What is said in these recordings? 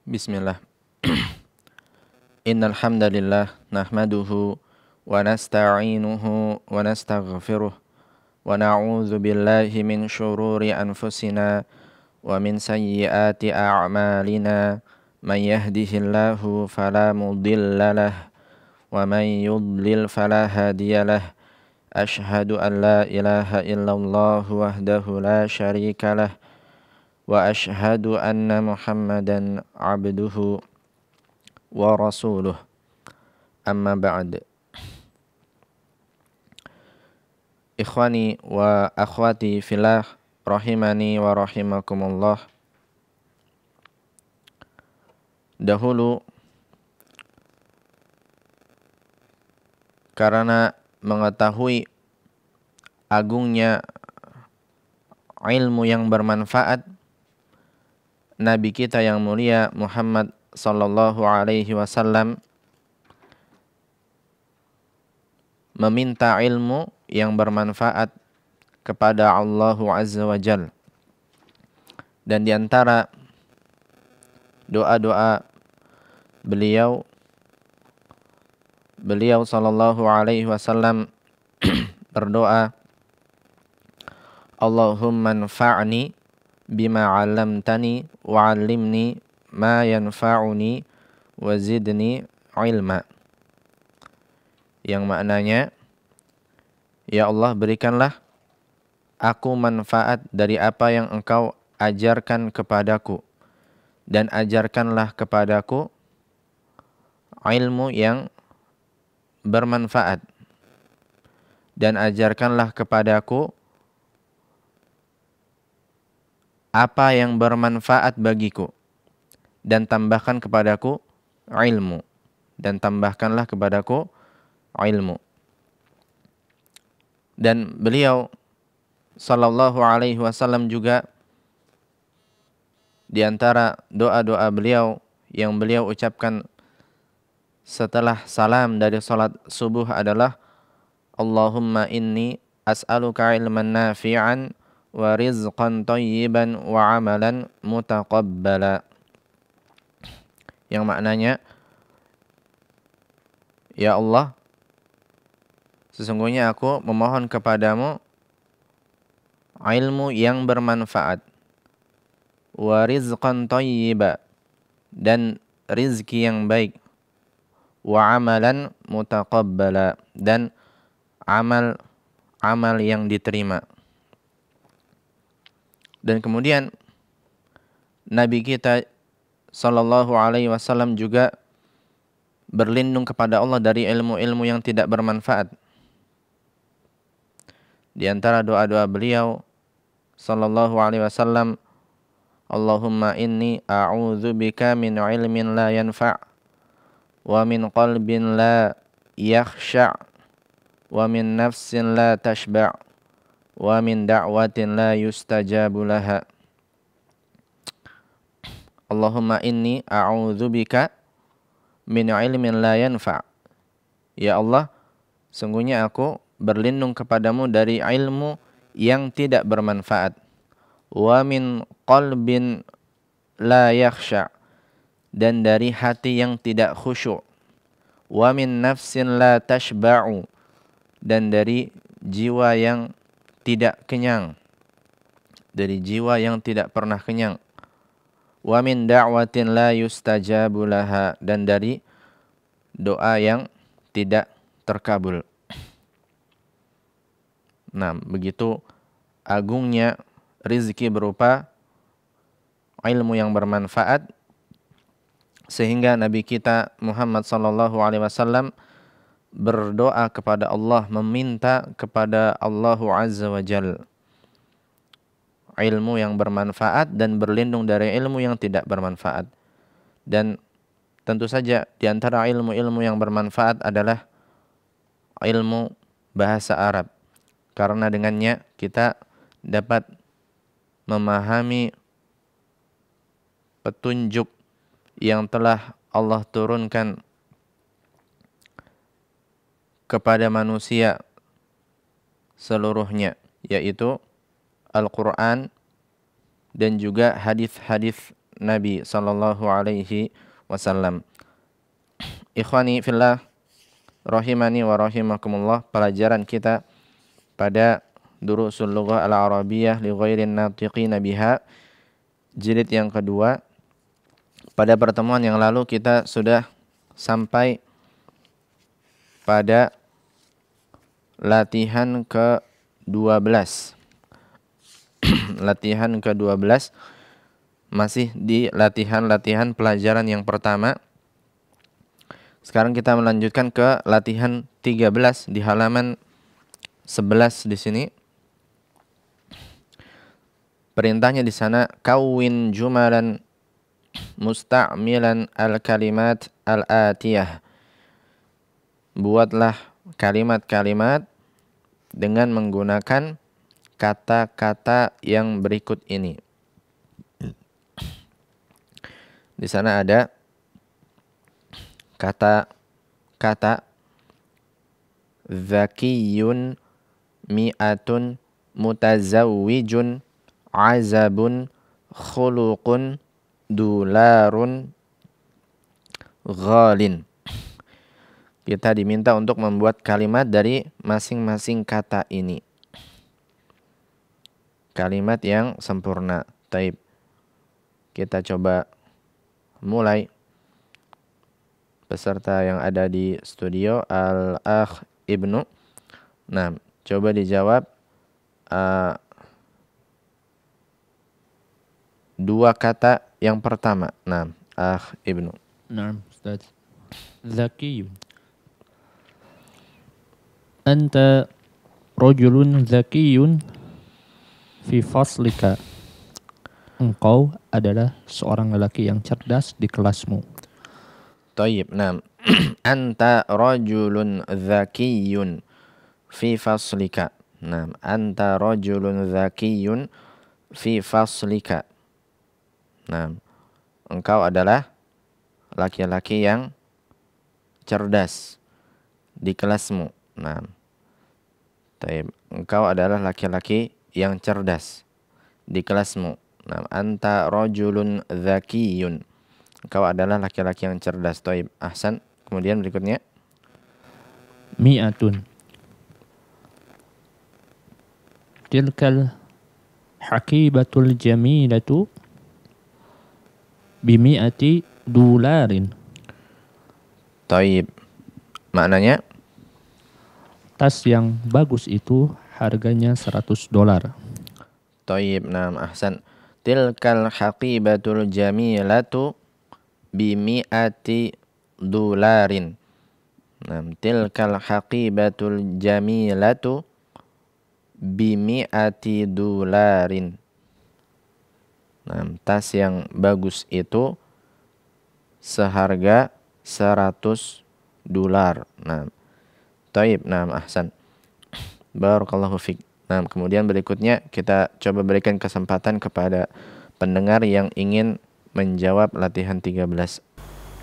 Bismillah. Innal hamdalillah nahmaduhu wa nasta'inuhu wa nastaghfiruh wa na'udzu billahi min shururi anfusina wa min sayyiati a'malina. Man yahdihillahu fala mudilla lah wa man yudlil fala hadiyalah. Ashhadu an la ilaha illallah wahdahu la syarika lah wa ashhadu anna Muhammadan abduhu wa rasuluh. Amma ba'd. Ikhwani wa akhwati fillah rahimani wa rahimakumullah. Dahulu karena mengetahui agungnya ilmu yang bermanfaat, Nabi kita yang mulia Muhammad sallallahu alaihi wasallam meminta ilmu yang bermanfaat kepada Allah Azza wa Jalla. Dan di antara doa-doa beliau sallallahu alaihi wasallam berdoa, Allahumma anfa'ni bima 'allamtani wa 'allimni ma yanfa'uni wa zidni ilma. Yang maknanya, ya Allah, berikanlah aku manfaat dari apa yang Engkau ajarkan kepadaku, dan ajarkanlah kepadaku ilmu yang bermanfaat, dan ajarkanlah kepadaku apa yang bermanfaat bagiku, dan tambahkan kepadaku ilmu, dan tambahkanlah kepadaku ilmu. Dan beliau sallallahu alaihi wasallam juga di antara doa-doa beliau yang beliau ucapkan setelah salam dari salat subuh adalah Allahumma inni as'aluka ilman nafi'an wa rizqan thayyiban wa amalan mutaqabbala. Yang maknanya, ya Allah, sesungguhnya aku memohon kepadamu ilmu yang bermanfaat, wa rizqan thayyiba, dan rizki yang baik, wa amalan mutaqabbala, dan amal yang diterima. Dan kemudian Nabi kita sallallahu alaihi wasallam juga berlindung kepada Allah dari ilmu-ilmu yang tidak bermanfaat. Di antara doa-doa beliau sallallahu alaihi wasallam, Allahumma inni a'udzubika min ilmin la yanfa' wa min qalbin la yakhsha' wa min nafsin la tashba' wa min da'watin la yustajabu laha. Allahumma inni a'udzubika min ilmin la yanfa'. Ya Allah, sungguhnya aku berlindung kepadamu dari ilmu yang tidak bermanfaat. Wa min qalbin la yakhsha', dan dari hati yang tidak khusyuk. Wa min nafsin la tashba'u, dan dari jiwa yang tidak kenyang, dari jiwa yang tidak pernah kenyang. Wa min da'watin la yustajabu laha, dan dari doa yang tidak terkabul. Nah, begitu agungnya rizki berupa ilmu yang bermanfaat, sehingga Nabi kita Muhammad sallallahu alaihi wasallam berdoa kepada Allah, meminta kepada Allah Azza wa Jalla ilmu yang bermanfaat dan berlindung dari ilmu yang tidak bermanfaat. Dan tentu saja di antara ilmu-ilmu yang bermanfaat adalah ilmu bahasa Arab, karena dengannya kita dapat memahami petunjuk yang telah Allah turunkan kepada manusia seluruhnya, yaitu Al-Quran dan juga hadis-hadis Nabi sallallahu alaihi wasallam. Ikhwani fillah rahimani wa rahimakumullah, pelajaran kita pada Durusul Lughah Al-Arabiyyah li ghairin natiqina biha jilid yang kedua. Pada pertemuan yang lalu kita sudah sampai pada latihan ke-12. Latihan ke-12 masih di latihan pelajaran yang pertama. Sekarang kita melanjutkan ke latihan 13 di halaman 11 di sini. Perintahnya di sana, kawin jumalan musta'milan al-kalimat al-atiyah. Buatlah kalimat-kalimat dengan menggunakan kata-kata yang berikut ini. Di sana ada kata-kata zakiyun, mi'atun, mutazawwijun, azabun, khuluqun, dularun, ghalin. Kita diminta untuk membuat kalimat dari masing-masing kata ini. Kalimat yang sempurna. Taib. Kita coba mulai. Peserta yang ada di studio, Al-Akh Ibnu. Nah, coba dijawab dua kata yang pertama. Nah, Akh Ibnu. Naam, Ustaz. Zakiyun. Anta rajulun zakiyun fi faslika. Engkau adalah seorang lelaki yang cerdas di kelasmu. Tayyib, nah. Anta rajulun zakiyun fi faslika. Nah, anta rajulun zakiyun fi faslika. Nah, engkau adalah laki-laki yang cerdas di kelasmu. Nah, tayyib. Engkau adalah laki-laki yang cerdas di kelasmu. Nah, anta rajulun zakiyun. Engkau adalah laki-laki yang cerdas. Tayyib. Ahsan. Kemudian berikutnya. Mi'atun. Tilkal haqibatul jamilatu bimi'ati dolarin. Tayyib. Maknanya? Tas yang bagus itu harganya $100. Tayyib. Naam, ahsan. Tilkal haqibatul jamilatu bimi'ati dolarin. Naam, tilkal haqibatul jamilatu bimi'ati dolarin. Naam, tas yang bagus itu seharga $100. Naam. Taib, naam, ahsan. Barakallahu fiik. Nah, kemudian berikutnya kita coba berikan kesempatan kepada pendengar yang ingin menjawab latihan 13.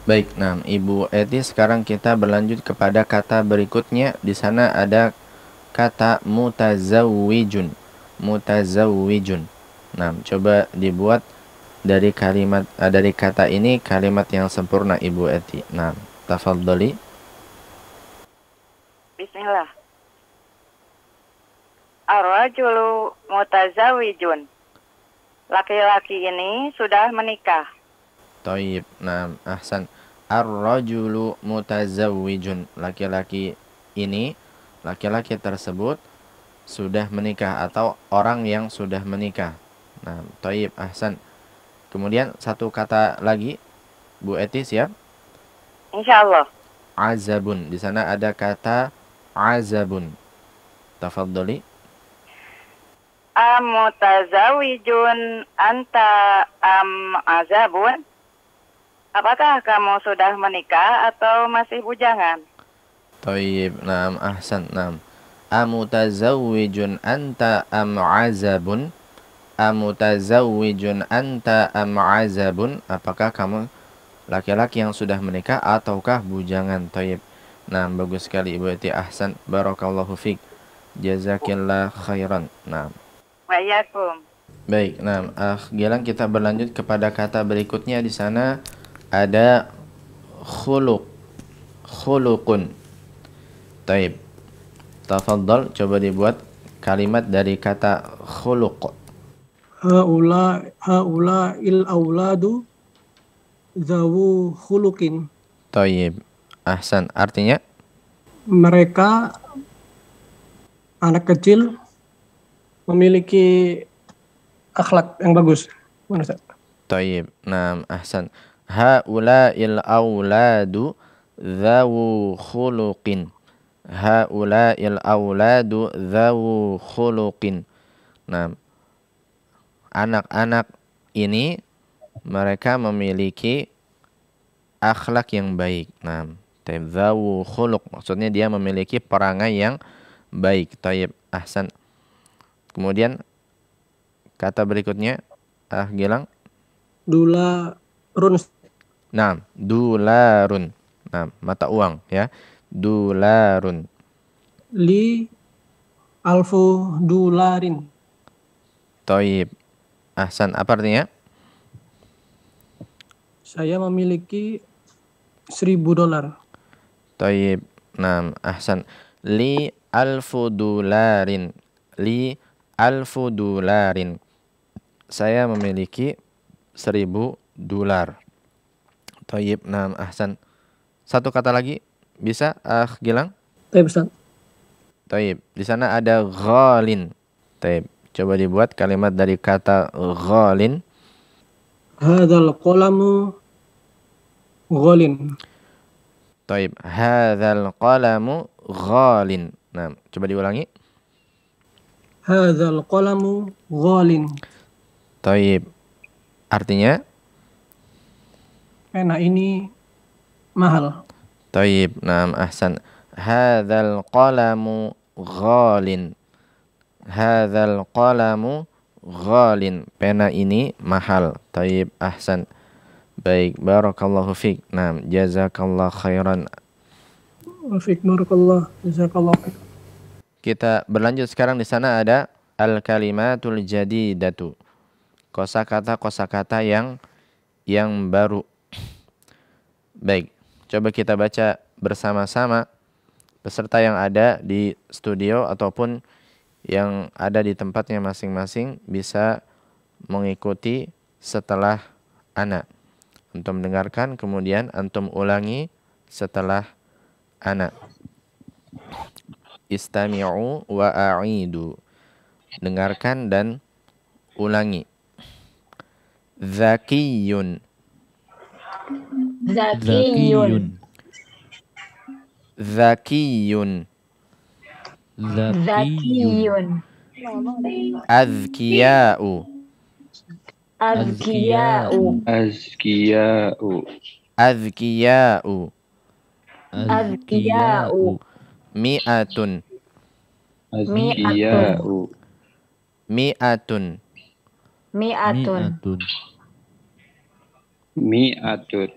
Baik, nah Ibu Eti, sekarang kita berlanjut kepada kata berikutnya. Di sana ada kata mutazawwijun. Mutazawwijun. Nah, coba dibuat dari kalimat dari kata ini kalimat yang sempurna, Ibu Eti. Nah, tafadhali. Bismillah. Ar-rajulu mutazawwijun. Laki-laki ini sudah menikah. Taib. Nah, ahsan. Ar-rajulu mutazawwijun. Laki-laki ini, laki-laki tersebut sudah menikah atau orang yang sudah menikah. Nah, taib, ahsan. Kemudian satu kata lagi, Bu Eti, siap? Insyaallah. Azabun. Di sana ada kata azabun. Tafadhali. Amutazawijun anta am azabun? Apakah kamu sudah menikah atau masih bujangan? Taib, naam, ahsan, naam. Amutazawwijun anta am azabun? Amutazawwijun anta am azabun? Apakah kamu laki-laki yang sudah menikah ataukah bujangan? Taib. Nah, bagus sekali Ibu Eti, ahsan. Barakallahu fiik. Jazakillah khairan. Nah. Wa'alaikum. Baik, nah, Gilang, kita berlanjut kepada kata berikutnya. Di sana ada khuluq, khuluqun. Taib. Tafadhal, coba dibuat kalimat dari kata khuluq. Haula il auladu zawu khuluqin. Taib. Ahsan. Artinya? Mereka anak kecil memiliki akhlak yang bagus. Mana, Ustaz? Taib. Nah, ahsan. Haula'il auladu dzawu khuluqin. Haula'il auladu dzawu khuluqin. Nah, anak-anak ini mereka memiliki akhlak yang baik. Nah, taib, dzawu khuluq maksudnya dia memiliki perangai yang baik. Taib, ahsan. Kemudian kata berikutnya, Gilang. Dularun. Nah, dularun. Nah, mata uang ya. Dularun. Li alfu dularin. Taib. Ahsan. Apa artinya? Saya memiliki $1.000. Taib. Nah, ahsan. Li alfu dularin. Li alfu dularin. Saya memiliki $1.000. Taib. Nah, ahsan. Satu kata lagi bisa, Gilang? Taib, Ustaz. Taib. Di sana ada ghalin. Taib. Coba dibuat kalimat dari kata ghalin. Hadzal qalamu ghalin. Taib. Hadzal qalamu ghalin. Nah, coba diulangi. Hadzal qalamu ghalin. Taib. Artinya? Pena ini mahal. Taib. Nah, ahsan. Hadzal qalamu ghalin. Hadzal qalamu ghalin. Pena ini mahal. Taib, ahsan. Baik, barakallahu fiik. Nah, jazakallah khairan. Wafik barakallah. Jazakallah. Kita berlanjut sekarang. Di sana ada al-kalimatul jadidatu. Kosakata yang baru. Baik, coba kita baca bersama-sama. Peserta yang ada di studio ataupun yang ada di tempatnya masing-masing bisa mengikuti setelah ana. Antum dengarkan, kemudian antum ulangi setelah ana. Istami'u wa a'idu. Dengarkan dan ulangi. Zakiyun. Zakiyun. Zakiyun. Zakiyun. Azkiya'u. Azkiya'u. Azkiya'u. Azkiya'u. Azkiya'u. Mi'atun. Azkiya'u. Mi'atun. Mi'atun. Mi'atun.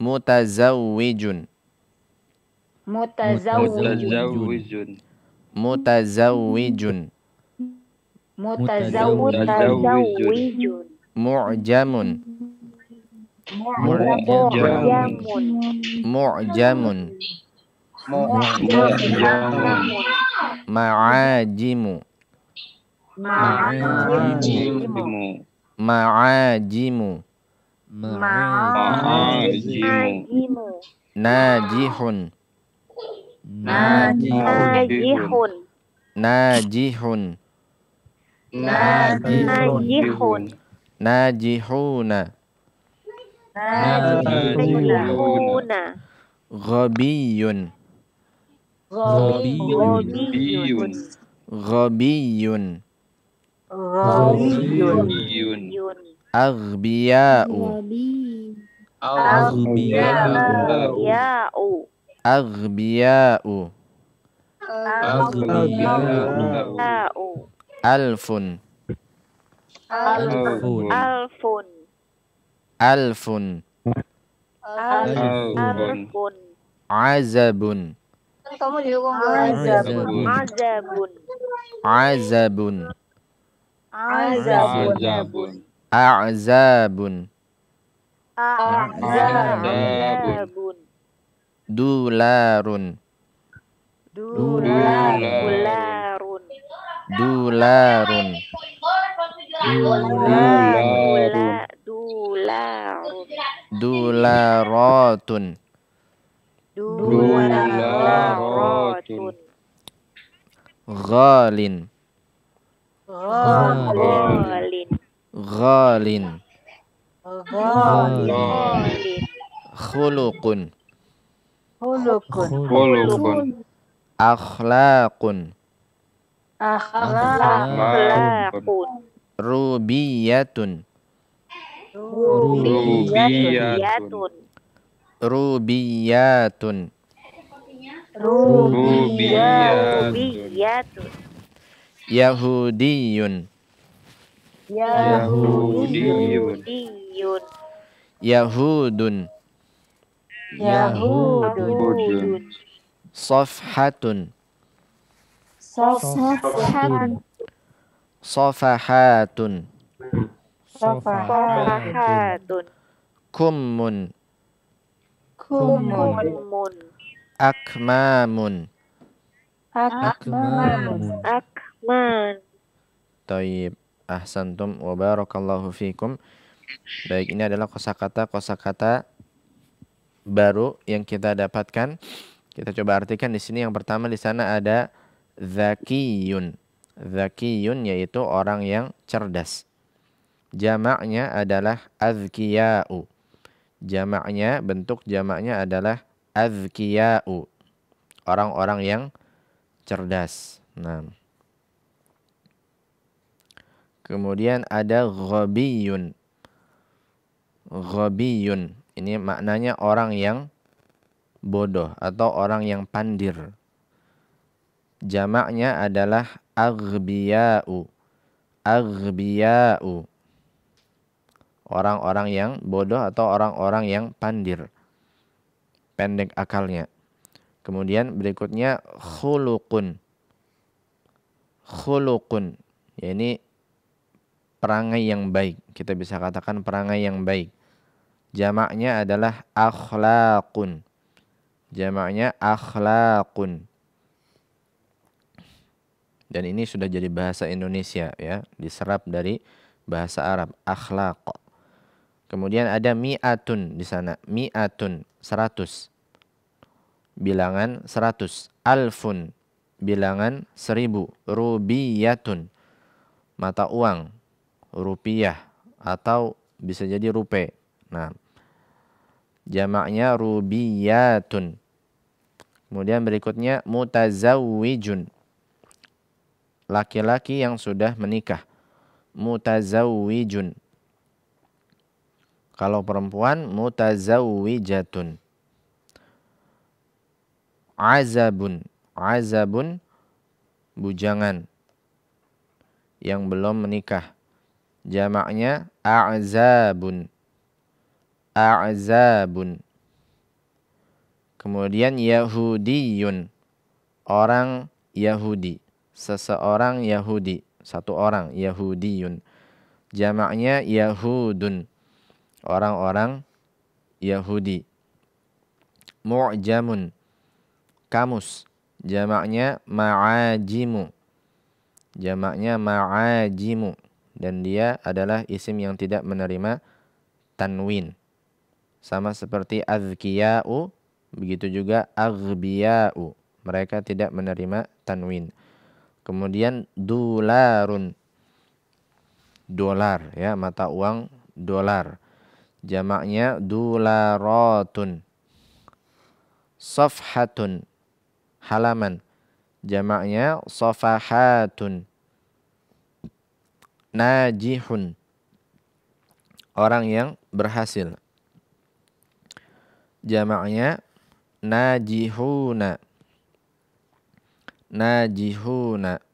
Mutazawwijun. Mutazawwijun. Mutazawwijun. Mutazawwijun. Mu'jamun. Mu'jamun. Ma'ajimu. Ma'ajimu. Ma'ajimu. Ma'ajimu. Najihun. Najihun. Najihun. Najihun. Najihuna. Najihuna. Ghabiyun. Biyun. Ghabiyun. Biyun. Aghbiya'u. Aghbiya'u. Aghbiya'u. Aghbiya'u. Alfun. Alfun. Alfun. Alfun. Azabun. Azabun. azabun, Azabun. a'zabun, Azabun. dularun, Dularun. dularun, Dularun. dularatun, Dularatun. ghalin, Ghalin. ghalin, Ghalin. khuluqun, Khulukun. akhlaqun, Akhlakun. rubiyatun, Rubiyatun. rubiyatun, Rubiyatun. yahudiyun, Yahudiyun. yahudun, Yahudun. safhatun, Safhatun. safahatun, Safahatun. kummun, Kumun. akmamun. Akman. Taib. Ahsantum wa barakallahu fikum. Baik, ini adalah kosakata baru yang kita dapatkan. Kita coba artikan di sini. Yang pertama di sana ada zakiyun. Zakiyun yaitu orang yang cerdas. Jamaknya adalah azkiya'u. Jamaknya, bentuk jamaknya adalah azkiya'u. Orang-orang yang cerdas. Nah. Kemudian ada ghabiyun. Ghabiyun. Ini maknanya orang yang bodoh atau orang yang pandir. Jamaknya adalah aghbiya'u. Aghbiya'u. Orang-orang yang bodoh atau orang-orang yang pandir. Pendek akalnya. Kemudian berikutnya khuluqun. Khuluqun. Ya, ini perangai yang baik. Kita bisa katakan perangai yang baik. Jamaknya adalah akhlaqun. Jamaknya akhlaqun. Dan ini sudah jadi bahasa Indonesia ya, diserap dari bahasa Arab, akhlaq. Kemudian ada mi'atun di sana. Mi'atun, 100. Bilangan 100. Alfun, bilangan 1000. Rubiyatun, mata uang, rupiah atau bisa jadi rupiah. Nah, jamaknya rubiyatun. Kemudian berikutnya mutazawwijun. Laki-laki yang sudah menikah. Mutazawwijun. Kalau perempuan mutazawwijatun. Azabun. Azabun, bujangan yang belum menikah. Jamaknya a'zabun. A'zabun. Kemudian yahudiyun. Orang Yahudi. Seseorang Yahudi. Satu orang yahudiyun. Jamaknya yahudun. Orang-orang Yahudi. Mu'jamun. Kamus. Jamaknya ma'ajimu. Jamaknya ma'ajimu. Dan dia adalah isim yang tidak menerima tanwin. Sama seperti azkiya'u, begitu juga aghbiya'u. Mereka tidak menerima tanwin. Kemudian dularun. Dolar ya, mata uang dolar. Jamaknya dularatun. Safhatun, halaman. Jamaknya safahatun. Najihun, orang yang berhasil. Jamaknya najihuna. Najihuna.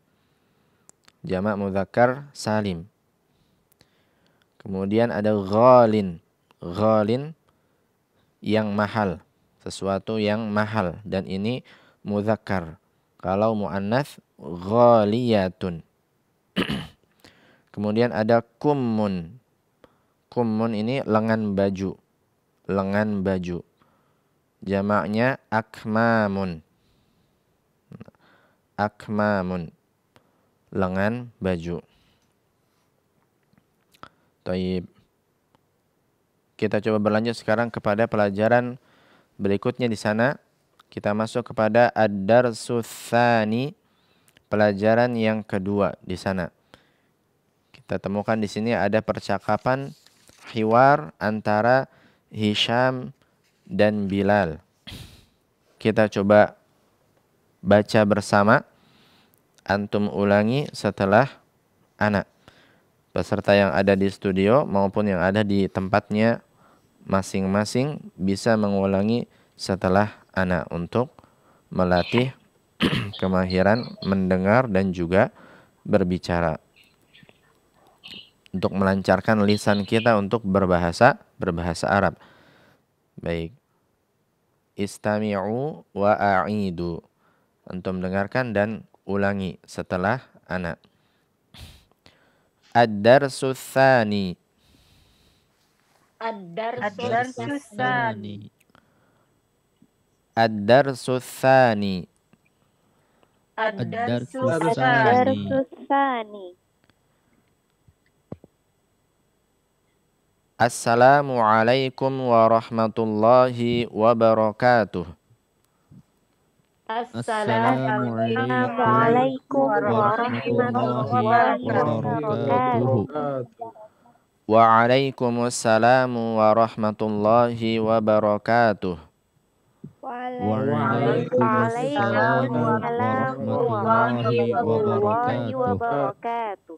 Jamak mudzakkar salim. Kemudian ada ghalin. Ghalin, yang mahal. Sesuatu yang mahal. Dan ini mudzakkar. Kalau muannats ghaliyatun. Kemudian ada kummun. Kummun ini lengan baju. Lengan baju. Jamaknya akmamun. Akmamun. Lengan baju. Taib. Kita coba berlanjut sekarang kepada pelajaran berikutnya di sana. Kita masuk kepada ad-darsus tsani, pelajaran yang kedua di sana. Kita temukan di sini ada percakapan hiwar antara Hisham dan Bilal. Kita coba baca bersama. Antum ulangi setelah anak. Peserta yang ada di studio maupun yang ada di tempatnya masing-masing bisa mengulangi setelah anak untuk melatih kemahiran mendengar dan juga berbicara. Untuk melancarkan lisan kita untuk berbahasa Arab. Baik. Istami'u wa a'idu. Antum dengarkan dan ulangi setelah anak. Ad-darsus tsani. Ad-darsus tsani. Ad-darsus tsani. Ad-darsus Tsani. Assalamualaikum warahmatullahi wabarakatuh. Assalamualaikum warahmatullahi wabarakatuh. Waalaikumsalam warahmatullahi wabarakatuh. Waalaikumsalam warahmatullahi wabarakatuh.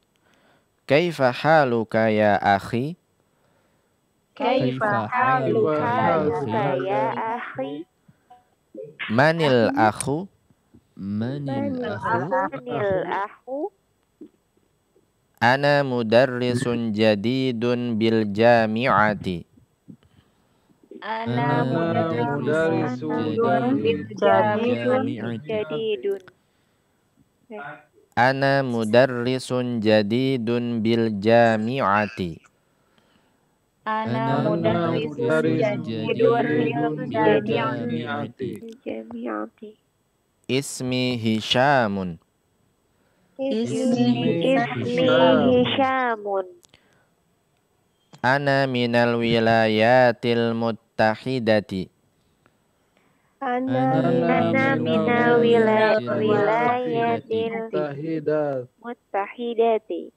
Kaifa haluka ya akhi? Kaifa haluka ya akhi? Manil akhu? Manil akhu? Ana mudarrisun jadidun bil jami'ati. Ana mudarrisun jadidun. Ana mudarrisun jadidun bil jami'ati. Ana mudarrisun jadidun bil jami'ati. Ismi Hishamun. Ismi Hishamun. Ana minal wilayatil muttahidati. Ana minal wilayatil muttahidati.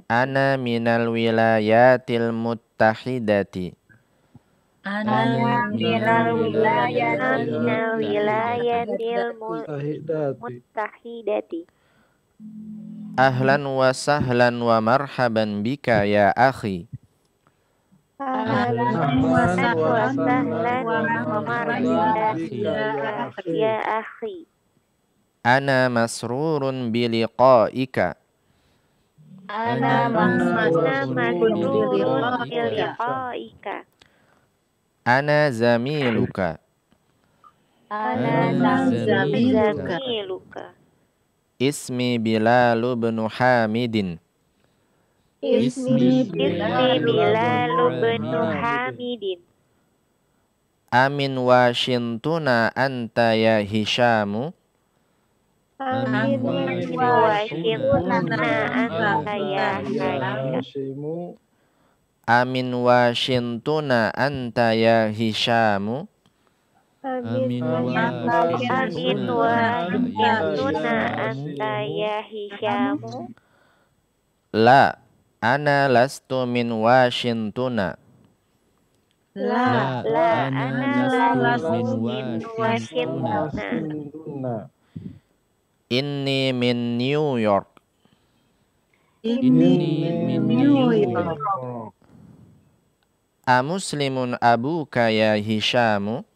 Ana minal wilayatil muttahidati. Ana minal wilayatil muttahidati. Ahlan wa sahlan wa marhaban bika ya akhi. Ahlan wa sahlan wa marhaban bika ya akhi. Ana masrurun biliqaika. Ana masrurun biliqaika. Ana zamiluka. Ana zamiluka. Ismi Bilal bin Hamidin. Ismi Bilal bin Hamidin. Amin washintuna anta ya Hishamu. Amin washintuna anta ya Hishamu. Amin washintuna anta ya Hishamu. Amin washintuna anta ya Hishamu. La, ana lastu min washintuna. La, ana lastu min washintuna. Inni min New York. Inni min New York. Amuslimun abuka ya Hishamu.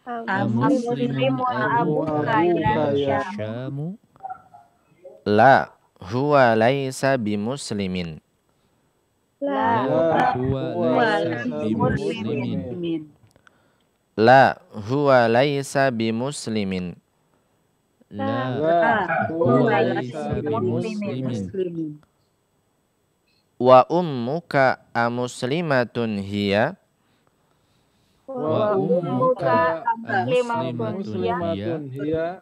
Amuslimun abuka ya Hishamu. La, huwa laisa bimuslimin. La, huwa muslimin. La, huwa laisa bimuslimin. La huwa laysa bimuslimin. Wa ummuka amuslimatun hiya? Wa ummuka muslimatun hiya.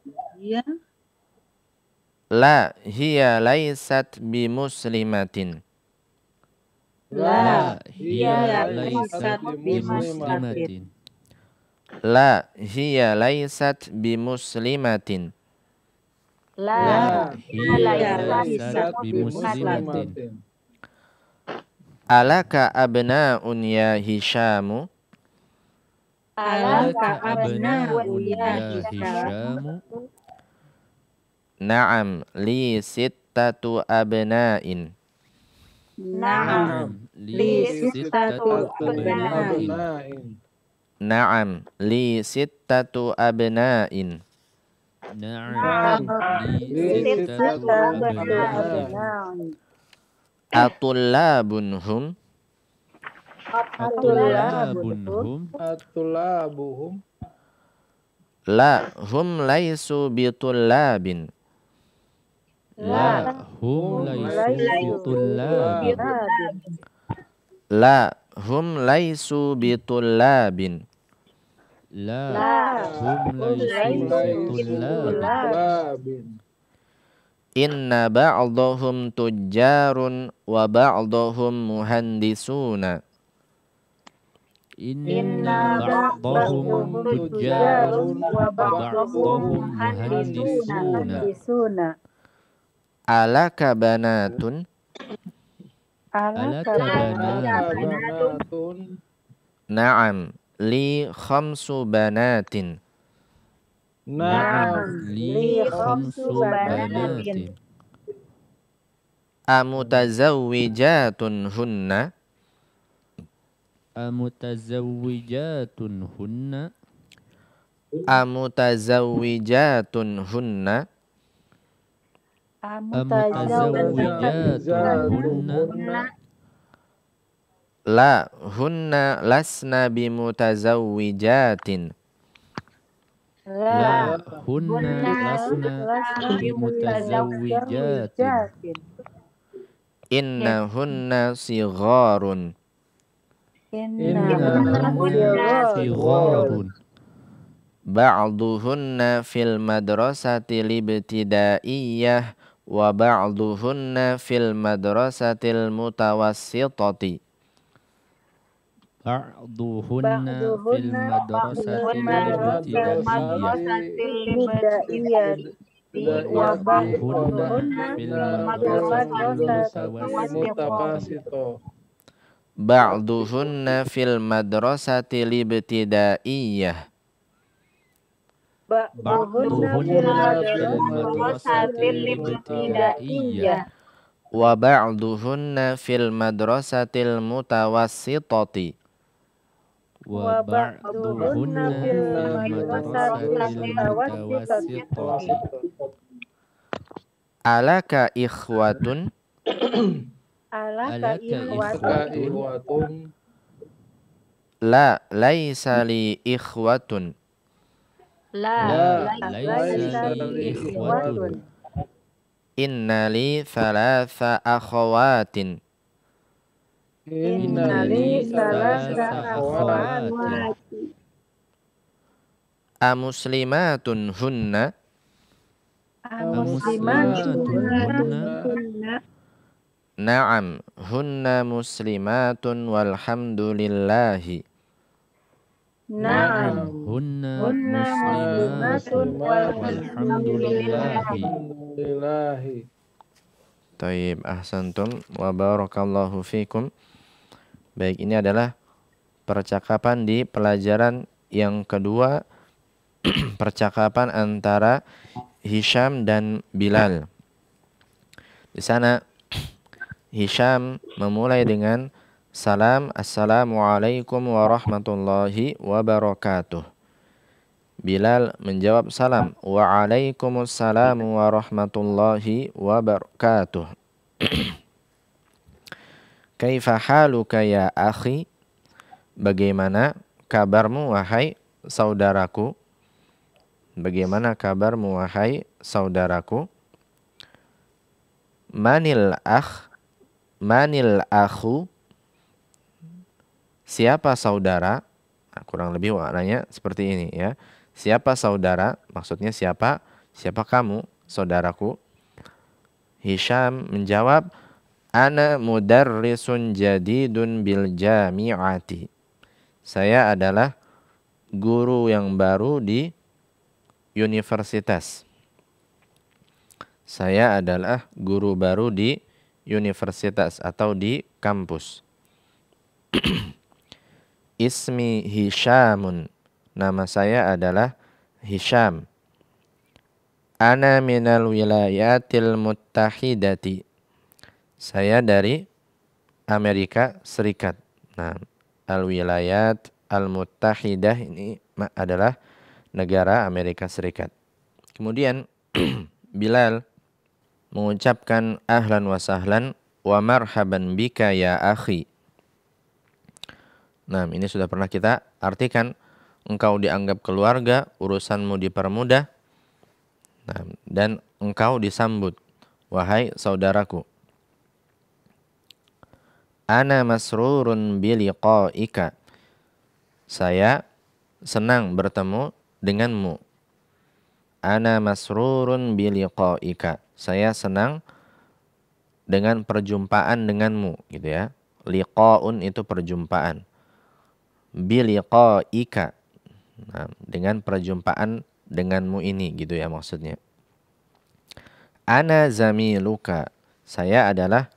La hiya laysat bimuslimatin. La hiya laysat bimuslimatin. La hiya laysat bimuslimatin. La hiya laysat bimuslimatin. Alaka abna'un ya Hishamu? Alaka abna'un ya Hishamu? Na'am li sittatu abna'in. Na'am li sittatu abna'in. Na'am li sittatu abna'in. Na'am li sittatu abna'in. Atullabun hum? Atulabuhum? La hum laysu bitullabin. La hum laysu bitullabin. La hum laysu bitullabin. La hum laysu bitullabin. Inna ba'dahum tujjarun wa ba'dahum muhandisuna. Inna ba'dahum tujjarun wa ba'dahum muhandisuna. Alaka banatun? Alaka banatun? Na'am li khamsu banatin. Na'am li khamsu banatin. Amutazawwijatun hunna? Amutazawwijatun hunna? Amutazawwijatun hunna? Amutazawwijatun hunna? La hunna lasna bimutazawwijatin. La hunna lasna bimutazawwijatin. Innahunna sigharun. Innahunna sigharun. Ba'duhunna fil madrasati libtidaiyah wa ba'duhunna fil madrasatil mutawassitati. Ba'duhunna fil madrasatil ibtidaiyah wa ba'duhunna fil madrasatil mutawassitah. Ba'duhunna fil madrasatil ibtidaiyah. Ba'duhunna fil madrasatil ibtidaiyah Wa ba'duhunna fil madrasatil mutawassitati. wa ba'duhunna fil madrasatil mutawassitah. Alaka ikhwatun? Alaka ikhwatun? La laisa li ikhwatun. La laisa li ikhwatun. Inna li thalatha akhawatin. Inna li thalatha akhawatin. Amuslimatun hunna? Amuslimatun hunna? Na'am hunna muslimatun walhamdulillahi. Na'am hunna muslimatun walhamdulillahi. Taib, ahsantum wa barakallahu fikum. Baik, ini adalah percakapan di pelajaran yang kedua, percakapan antara Hisham dan Bilal. Di sana Hisham memulai dengan salam, assalamualaikum warahmatullahi wabarakatuh. Bilal menjawab salam, waalaikumsalam warahmatullahi wabarakatuh. Kaifa haluka ya akhi? Bagaimana kabarmu wahai saudaraku? bagaimana kabarmu wahai saudaraku? Manil akhu, siapa saudara? Nah, kurang lebih maknanya seperti ini ya. Siapa saudara? Maksudnya siapa kamu, saudaraku? Hisham menjawab, ana mudarrisun jadidun bil jami'ati. Saya adalah guru yang baru di universitas. Saya adalah guru baru di universitas atau di kampus. Ismi Hishamun. Nama saya adalah Hisham. Ana minal wilayatil muttahidati. Saya dari Amerika Serikat. Nah, al-wilayat al-muttahidah ini adalah negara Amerika Serikat. Kemudian Bilal mengucapkan ahlan wa sahlan wa marhaban bika ya akhi. Nah, ini sudah pernah kita artikan. Engkau dianggap keluarga, urusanmu dipermudah, nah, dan engkau disambut, wahai saudaraku. Ana masrurun biliqaika. Saya senang bertemu denganmu. Ana masrurun biliqaika. Saya senang dengan perjumpaan denganmu, gitu ya. Liqaun itu perjumpaan. Biliqaika. Nah, dengan perjumpaan denganmu ini, gitu ya maksudnya. Ana zamiluka. Saya adalah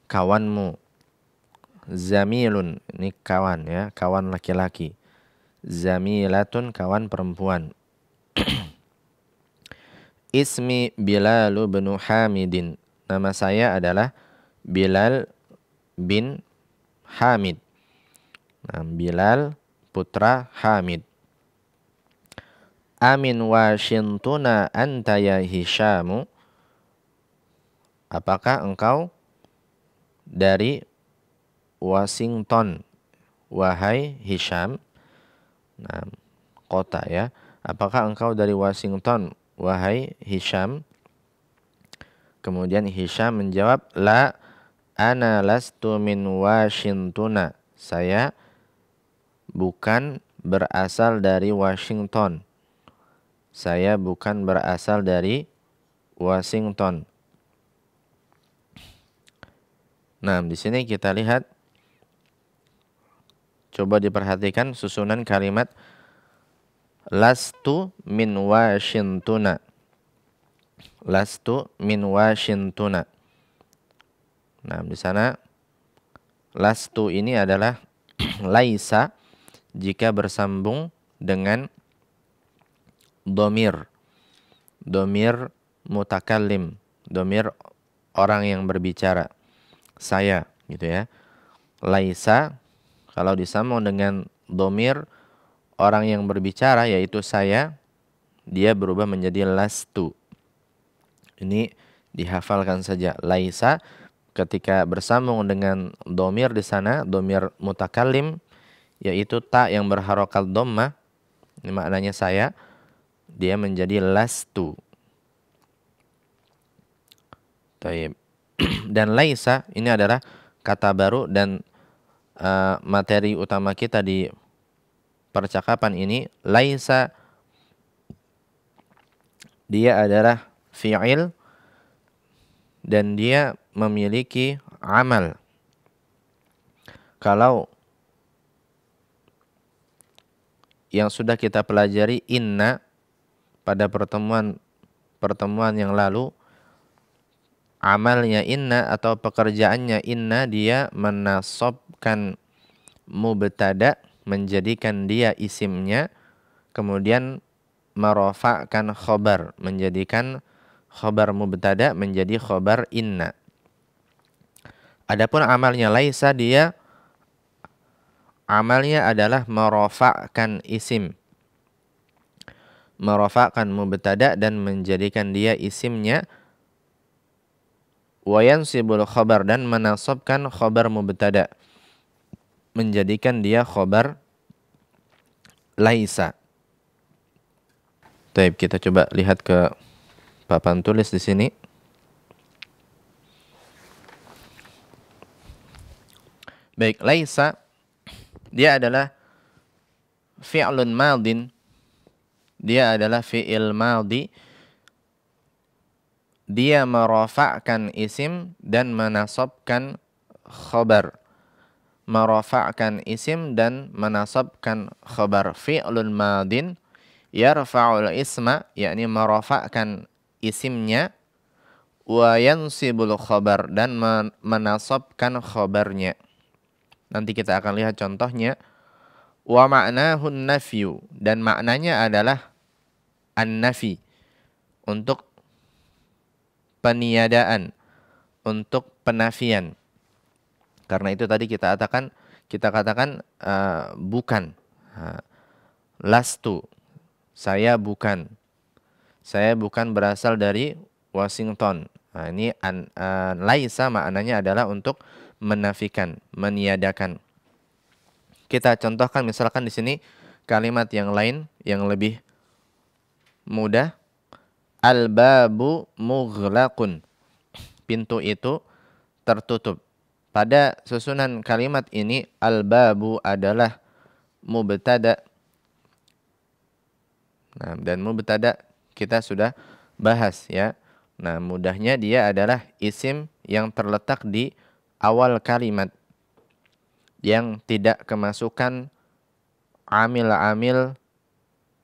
kawanmu. Zamilun, ini kawan ya, kawan laki-laki. Zamilatun, kawan perempuan. Ismi Bilal bin Hamidin. Nama saya adalah Bilal bin Hamid. Nah, Bilal putra Hamid. Amin Washingtona anta ya Hishamu. Apakah engkau dari Washington, wahai Hisham? Nah, kota ya. Apakah engkau dari Washington, wahai Hisham? Kemudian Hisham menjawab, la ana lastu min Washingtona. Saya bukan berasal dari Washington. Saya bukan berasal dari Washington. Nah, di sini kita lihat, coba diperhatikan susunan kalimat lastu min Washingtona. Lastu min Washingtona. Nah, di sana lastu ini adalah laisa jika bersambung dengan domir. Domir mutakallim. Domir orang yang berbicara. Saya, gitu ya. Laisa kalau disambung dengan domir orang yang berbicara, yaitu saya, dia berubah menjadi lastu. Ini dihafalkan saja. Laisa ketika bersambung dengan domir di sana, domir mutakallim, yaitu ta yang berharokat dhammah, ini maknanya saya, dia menjadi lastu. Taib. Dan laisa ini adalah kata baru dan materi utama kita di percakapan ini. Laisa dia adalah fi'il dan dia memiliki amal. Kalau yang sudah kita pelajari inna pada pertemuan yang lalu, amalnya inna atau pekerjaannya inna, dia menasabkan mubtada, menjadikan dia isimnya, kemudian merofakkan khobar, menjadikan khobar mubtada menjadi khobar inna. Adapun amalnya laisa, dia amalnya adalah merofakkan isim, merofakkan mubtada dan menjadikan dia isimnya, wa yansibul khabar, dan menasabkan khabar mubtada menjadikan dia khabar laisa. Baik, kita coba lihat ke papan tulis di sini. Baik, laisa dia adalah fi'lun madin. Dia adalah fi'il madhi. Dia merafa'kan isim dan menasabkan khabar. Merafa'kan isim dan menasabkan khabar. Fi'lun madin yarfa'ul isma, yakni merafa'kan isimnya, wa yansibul khabar, dan menasabkan khabarnya. Nanti kita akan lihat contohnya. Wa ma'nahu nafyu, dan maknanya adalah an-nafi, untuk peniadaan, untuk penafian. Karena itu tadi kita katakan bukan. Lastu, saya bukan. Saya bukan berasal dari Washington. Nah, ini laisa maknanya adalah untuk menafikan, meniadakan. Kita contohkan misalkan di sini kalimat yang lain yang lebih mudah. Al-babu mughlaqun. Pintu itu tertutup. Pada susunan kalimat ini al-babu adalah mubtada. Nah, dan mubtada kita sudah bahas ya. Nah, mudahnya dia adalah isim yang terletak di awal kalimat, yang tidak kemasukan amil-amil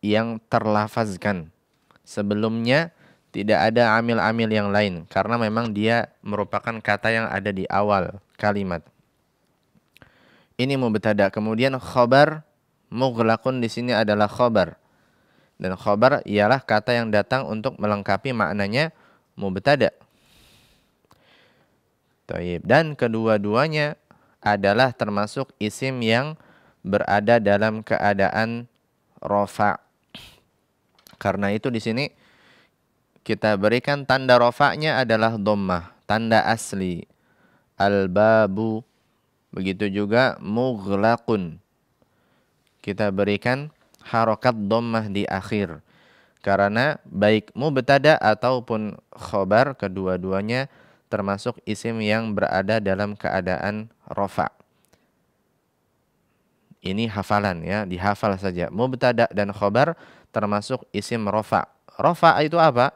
yang terlafazkan. Sebelumnya tidak ada amil-amil yang lain, karena memang dia merupakan kata yang ada di awal kalimat. Ini mubtada. Kemudian khabar mughlaqun di sini adalah khabar. Dan khabar ialah kata yang datang untuk melengkapi maknanya mubtada. Dan kedua-duanya adalah termasuk isim yang berada dalam keadaan rafa'. Karena itu di sini kita berikan tanda rafa'nya adalah dhammah, tanda asli. Al-babu, begitu juga mughlaqun. Kita berikan harokat dhammah di akhir. Karena baik mubtada ataupun khobar, kedua-duanya termasuk isim yang berada dalam keadaan rafa'. Ini hafalan ya, dihafal saja. Mubtada dan khobar termasuk isim rafa'. Rafa' itu apa?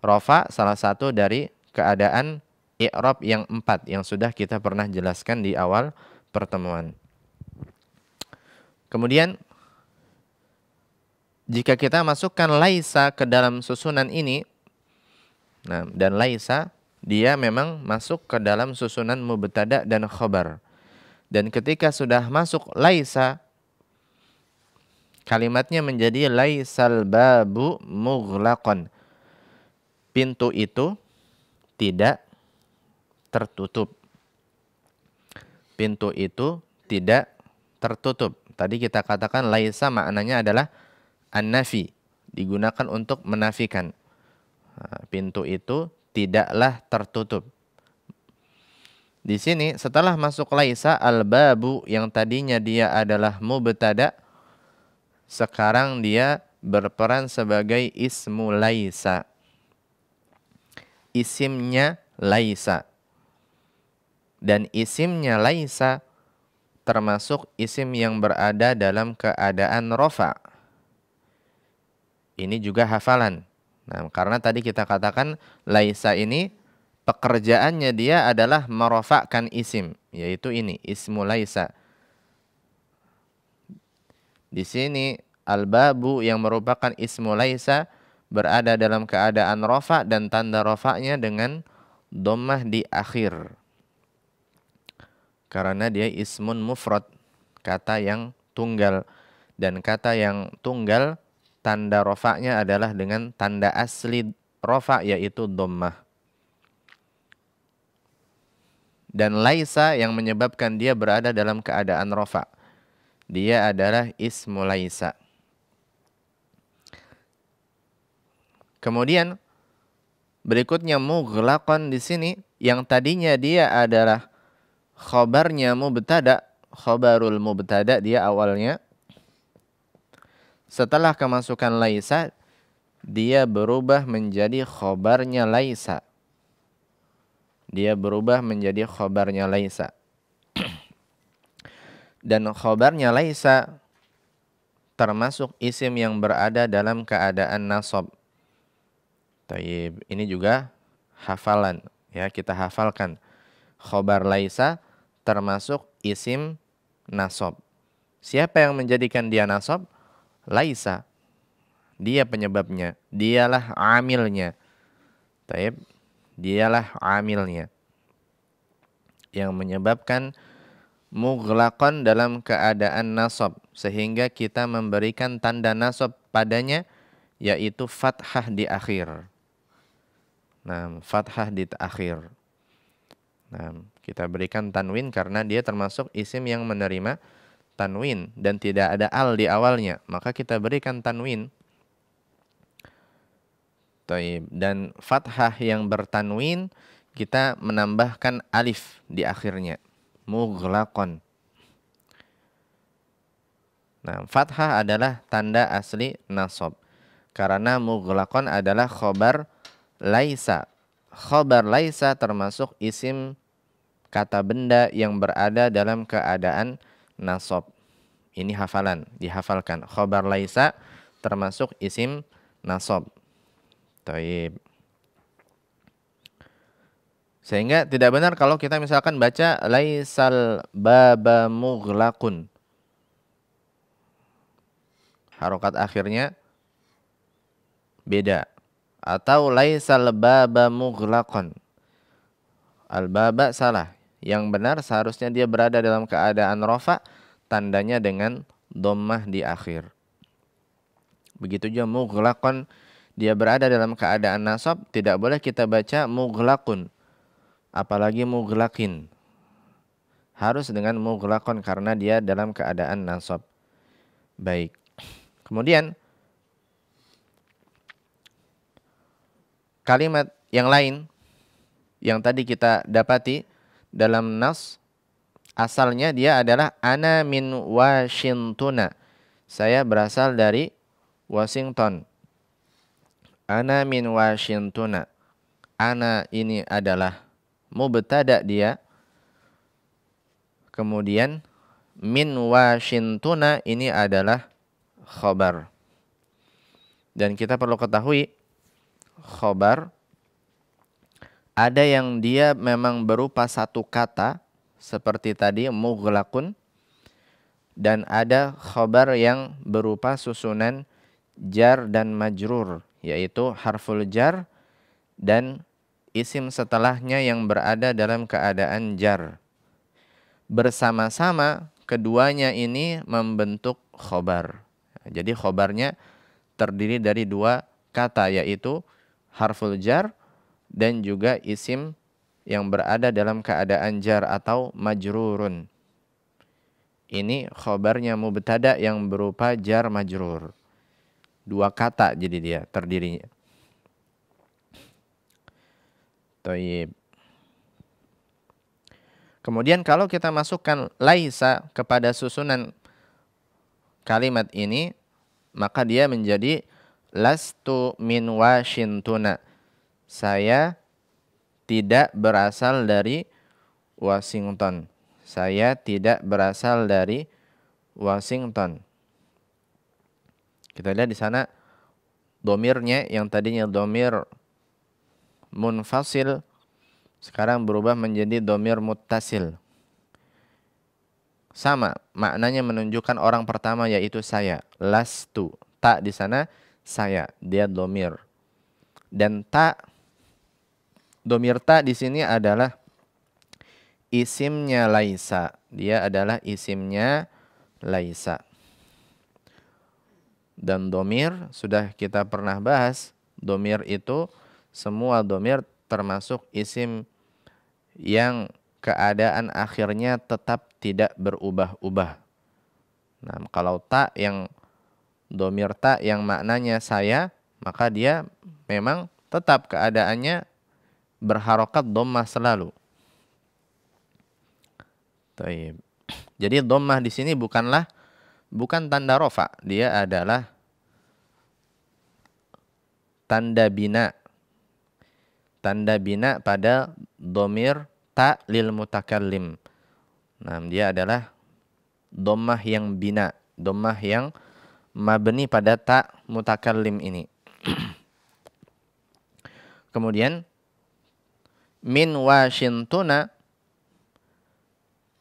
Rafa' salah satu dari keadaan i'rab yang 4 yang sudah kita pernah jelaskan di awal pertemuan. Kemudian jika kita masukkan laisa ke dalam susunan ini, nah, dan laisa dia memang masuk ke dalam susunan mubtada dan khobar. Dan ketika sudah masuk laisa, kalimatnya menjadi laisal babu mughlaqan. Pintu itu tidak tertutup. Pintu itu tidak tertutup. Tadi kita katakan laisa maknanya adalah an-nafi, digunakan untuk menafikan. Pintu itu tidaklah tertutup. Di sini setelah masuk laisa, al-babu yang tadinya dia adalah mubtada, sekarang dia berperan sebagai ismu laisa. Isimnya laisa. Dan isimnya laisa termasuk isim yang berada dalam keadaan rafa'. Ini juga hafalan. Nah, karena tadi kita katakan laisa ini pekerjaannya dia adalah merafa'kan isim, yaitu ini ismu laisa. Di sini al-babu yang merupakan ismu laisa berada dalam keadaan rafa' dan tanda rafa'nya dengan dhammah di akhir. Karena dia ismun mufrad, kata yang tunggal, dan kata yang tunggal tanda rafa'nya adalah dengan tanda asli rafa', yaitu dhammah. Dan laisa yang menyebabkan dia berada dalam keadaan rafa', dia adalah ismu laisa. Kemudian berikutnya mughlaqan di sini yang tadinya dia adalah khabarnya mubtada, khabarul mubtada dia awalnya. Setelah kemasukan laisa, dia berubah menjadi khobarnya laisa. Dia berubah menjadi khobarnya laisa. Dan khobarnya laisa termasuk isim yang berada dalam keadaan nasab. Taib, ini juga hafalan, ya, kita hafalkan. Khobar laisa termasuk isim nasab. Siapa yang menjadikan dia nasab? Laisa. Dia penyebabnya, dialah amilnya. Taib, dialah amilnya yang menyebabkan mughlaqan dalam keadaan nasab, sehingga kita memberikan tanda nasab padanya, yaitu fathah di akhir. Nah, fathah di akhir. Nah, kita berikan tanwin karena dia termasuk isim yang menerima tanwin dan tidak ada al di awalnya, maka kita berikan tanwin. Taib. Dan fathah yang bertanwin kita menambahkan alif di akhirnya. Mughlaqan. Nah, fathah adalah tanda asli nasab. Karena mughlaqan adalah khobar laisa. Khobar laisa termasuk isim kata benda yang berada dalam keadaan nasab. Ini hafalan, dihafalkan. Khobar laisa termasuk isim nasab. Taib. Sehingga tidak benar kalau kita misalkan baca laisal baba mughlaqun. Harokat akhirnya beda. Atau laisal baba mughlaqan. Al-baba salah. Yang benar seharusnya dia berada dalam keadaan rafa, tandanya dengan dhammah di akhir. Begitu juga mughlaqan, dia berada dalam keadaan nasab, tidak boleh kita baca mughlaqun. Apalagi mughlaqin. Harus dengan mughlaqan karena dia dalam keadaan nasab. Baik. Kemudian kalimat yang lain yang tadi kita dapati dalam nas, asalnya dia adalah ana min Washingtona. Saya berasal dari Washington. Ana min Washingtona. Ana ini adalah mubtada dia. Kemudian min Washingtona ini adalah khobar. Dan kita perlu ketahui khobar ada yang dia memang berupa satu kata seperti tadi mughlaqun, dan ada khobar yang berupa susunan jar dan majrur, yaitu harful jar dan isim setelahnya yang berada dalam keadaan jar. Bersama-sama keduanya ini membentuk khobar. Jadi khobarnya terdiri dari dua kata, yaitu harful jar dan juga isim yang berada dalam keadaan jar atau majrurun. Ini khobarnya mubtada yang berupa jar majrur. Dua kata jadi dia terdirinya. Taib. Kemudian kalau kita masukkan laisa kepada susunan kalimat ini, maka dia menjadi lastu min Washingtona. Saya tidak berasal dari Washington. Saya tidak berasal dari Washington. Kita lihat di sana domirnya yang tadinya domir munfasil sekarang berubah menjadi domir muttasil. Sama, maknanya menunjukkan orang pertama yaitu saya. Lastu. Ta di sana saya, dia domir. Dan ta, domir ta di sini adalah isimnya laisa. Dia adalah isimnya laisa. Dan domir sudah kita pernah bahas. Domir itu semua domir termasuk isim yang keadaan akhirnya tetap tidak berubah-ubah. Nah, kalau ta yang domir ta yang maknanya saya, maka dia memang tetap keadaannya berharokat dhammah selalu. Taib. Jadi dhammah di sini bukan tanda rofa, dia adalah tanda bina. Tanda bina pada dhamir ta lil mutakallim. Nah, dia adalah dhammah yang bina, dhammah yang mabni pada ta mutakallim ini. Kemudian min Washingtona,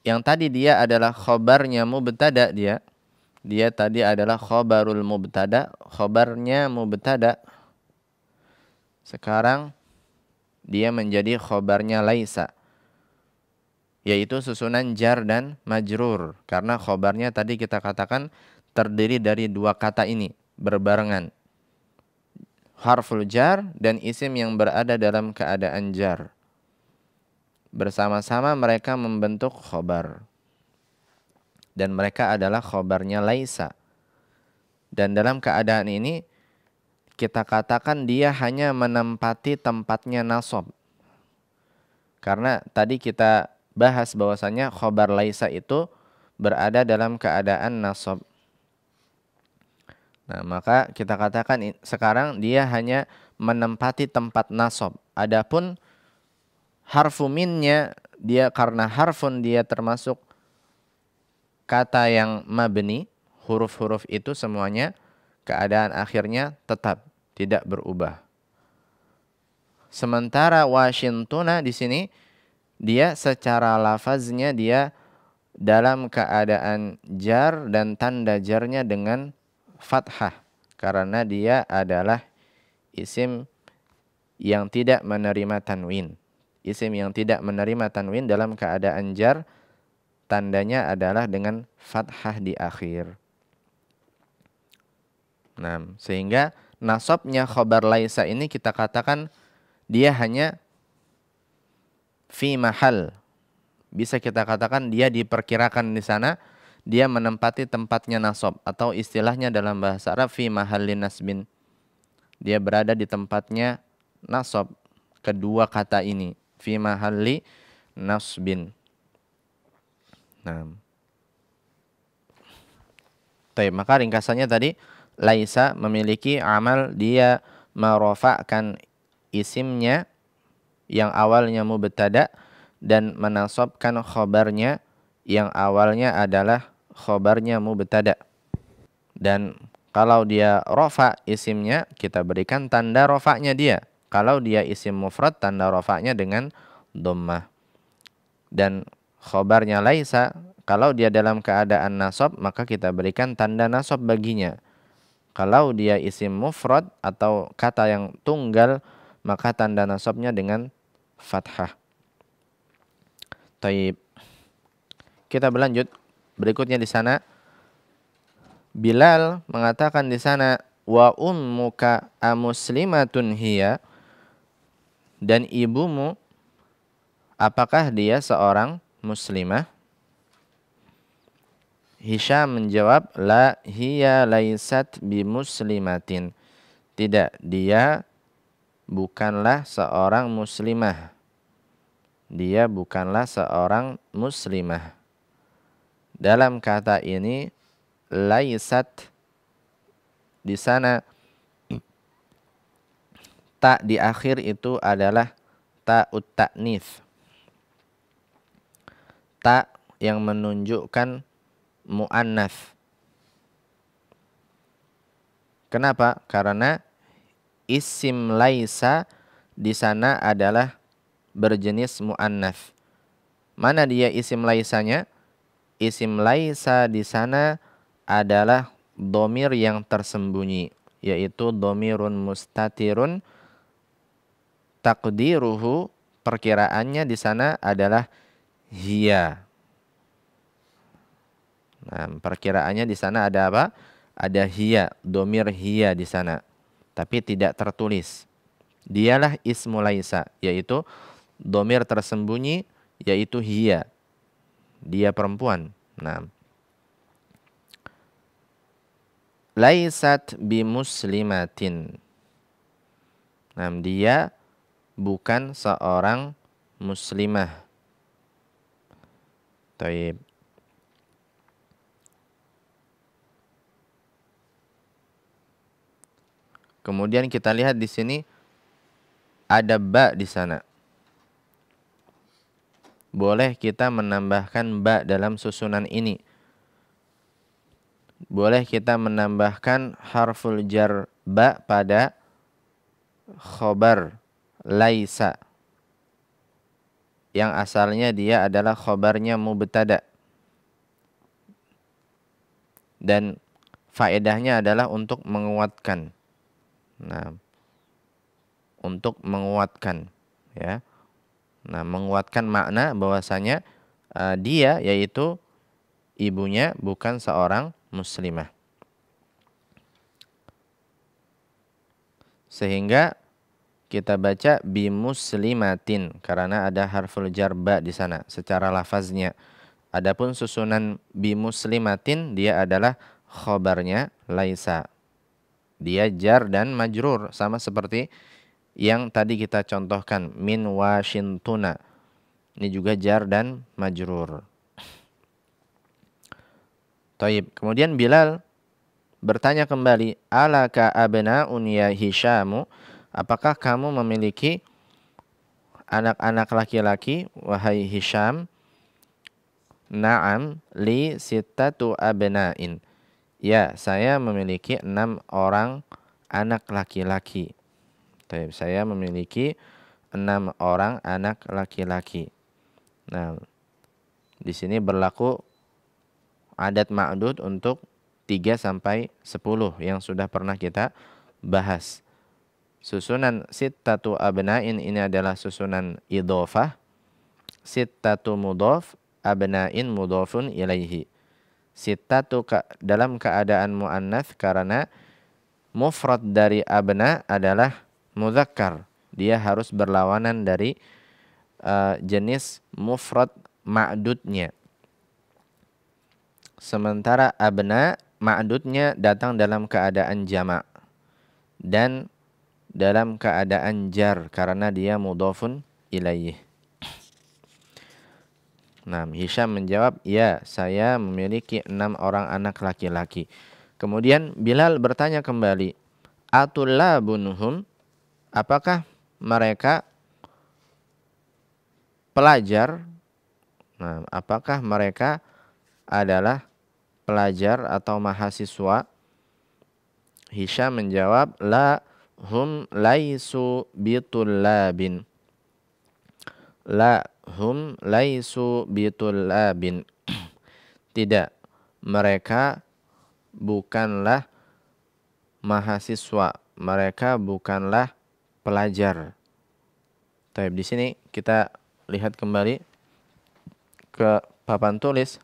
yang tadi dia adalah khobarnya mubtada, dia tadi adalah khobarul mubtada, khobarnya mubtada. Sekarang dia menjadi khobarnya laisa, yaitu susunan jar dan majrur. Karena khobarnya tadi kita katakan terdiri dari dua kata ini berbarengan, harful jar dan isim yang berada dalam keadaan jar. Bersama-sama mereka membentuk khobar. Dan mereka adalah khobarnya laisa. Dan dalam keadaan ini kita katakan dia hanya menempati tempatnya nasab. Karena tadi kita bahas bahwasanya khobar laisa itu berada dalam keadaan nasab. Nah, maka kita katakan sekarang dia hanya menempati tempat nasab. Adapun harfu minnya, dia karena harfun dia termasuk kata yang mabni, huruf-huruf itu semuanya keadaan akhirnya tetap tidak berubah. Sementara Washingtona di sini dia secara lafaznya dia dalam keadaan jar dan tanda jarnya dengan fathah karena dia adalah isim yang tidak menerima tanwin. Isim yang tidak menerima tanwin dalam keadaan jar tandanya adalah dengan fathah di akhir. Nah, sehingga nasabnya khobar laisa ini kita katakan dia hanya fi mahal. Bisa kita katakan dia diperkirakan di sana, dia menempati tempatnya nasab, atau istilahnya dalam bahasa Arab fi mahallin nasbin. Dia berada di tempatnya nasab. Kedua kata ini fi mahalli nasbin. Nah, maka ringkasannya tadi laisa memiliki amal dia merofakkan isimnya yang awalnya mubtada dan menasabkan khobarnya yang awalnya adalah khobarnya mubtada. Dan kalau dia rofa isimnya, kita berikan tanda rofaknya dia. Kalau dia isim mufrad, tanda rofaknya dengan dhammah. Dan khobarnya laisa, kalau dia dalam keadaan nasab, maka kita berikan tanda nasab baginya. Kalau dia isim mufrad atau kata yang tunggal, maka tanda nasabnya dengan fathah. Taib. Kita berlanjut. Berikutnya di sana Bilal mengatakan di sana wa ummuka amuslimatun hiya, dan ibumu apakah dia seorang muslimah? Hisham menjawab, la hiya laisat bimuslimatin. Tidak, dia bukanlah seorang muslimah. Dia bukanlah seorang muslimah. Dalam kata ini laisat di sana ta di akhir itu adalah ta'ut ta'nits. Ta yang menunjukkan mu'annats. Kenapa? Karena isim laisa di sana adalah berjenis mu'annats. Mana dia isim laisanya? Isim laisa di sana adalah dhamir yang tersembunyi, yaitu dhamirun mustatirun taqdiruhu, perkiraannya di sana adalah hiya. Nah, perkiraannya di sana ada apa? Ada hiya, dhamir hiya di sana. Tapi tidak tertulis. Dialah ismu laisa, yaitu dhamir tersembunyi, yaitu hiya. Dia perempuan. Nah, laisat bimuslimatin. Nah, dia bukan seorang muslimah. Taib. Kemudian kita lihat di sini ada ba di sana. Boleh kita menambahkan ba dalam susunan ini. Boleh kita menambahkan harful jar ba pada khobar laisa, yang asalnya dia adalah khobarnya mubtada. Dan faedahnya adalah untuk menguatkan. Nah, untuk menguatkan, ya. Nah, menguatkan makna bahwasanya dia, yaitu ibunya, bukan seorang muslimah. Sehingga kita baca bimuslimatin karena ada harful jar ba di sana secara lafaznya. Adapun susunan bimuslimatin dia adalah khobarnya laisa. Dia jar dan majrur, sama seperti yang tadi kita contohkan, min Washingtona. Ini juga jar dan majrur. Taib. Kemudian Bilal bertanya kembali, alaka abna'un ya Hishamu, apakah kamu memiliki anak-anak laki-laki wahai Hisham? Na'am li sittatu abna'in. Ya, saya memiliki 6 orang anak laki-laki. Saya memiliki 6 orang anak laki-laki. Nah, di sini berlaku adat ma'dud untuk 3 sampai 10 yang sudah pernah kita bahas. Susunan sittatu abna'in ini adalah susunan idhofah. Sittatu mudhof, abna'in mudhofun ilaihi. Sittatu dalam keadaan muannats karena mufrad dari abna adalah mudzakkar. Dia harus berlawanan dari jenis mufrad ma'dudnya. Sementara abna ma'dudnya datang dalam keadaan jama' dan dalam keadaan jar karena dia mudhofun ilaih. Nah, Hisham menjawab, ya, saya memiliki 6 orang anak laki-laki. Kemudian Bilal bertanya kembali, atullabunhum, apakah mereka pelajar? Nah, apakah mereka adalah pelajar atau mahasiswa? Hisham menjawab, la hum laisu bitullabin. La hum laisu bitullabin. Tidak, mereka bukanlah mahasiswa, mereka bukanlah pelajar. Taib, di sini kita lihat kembali ke papan tulis.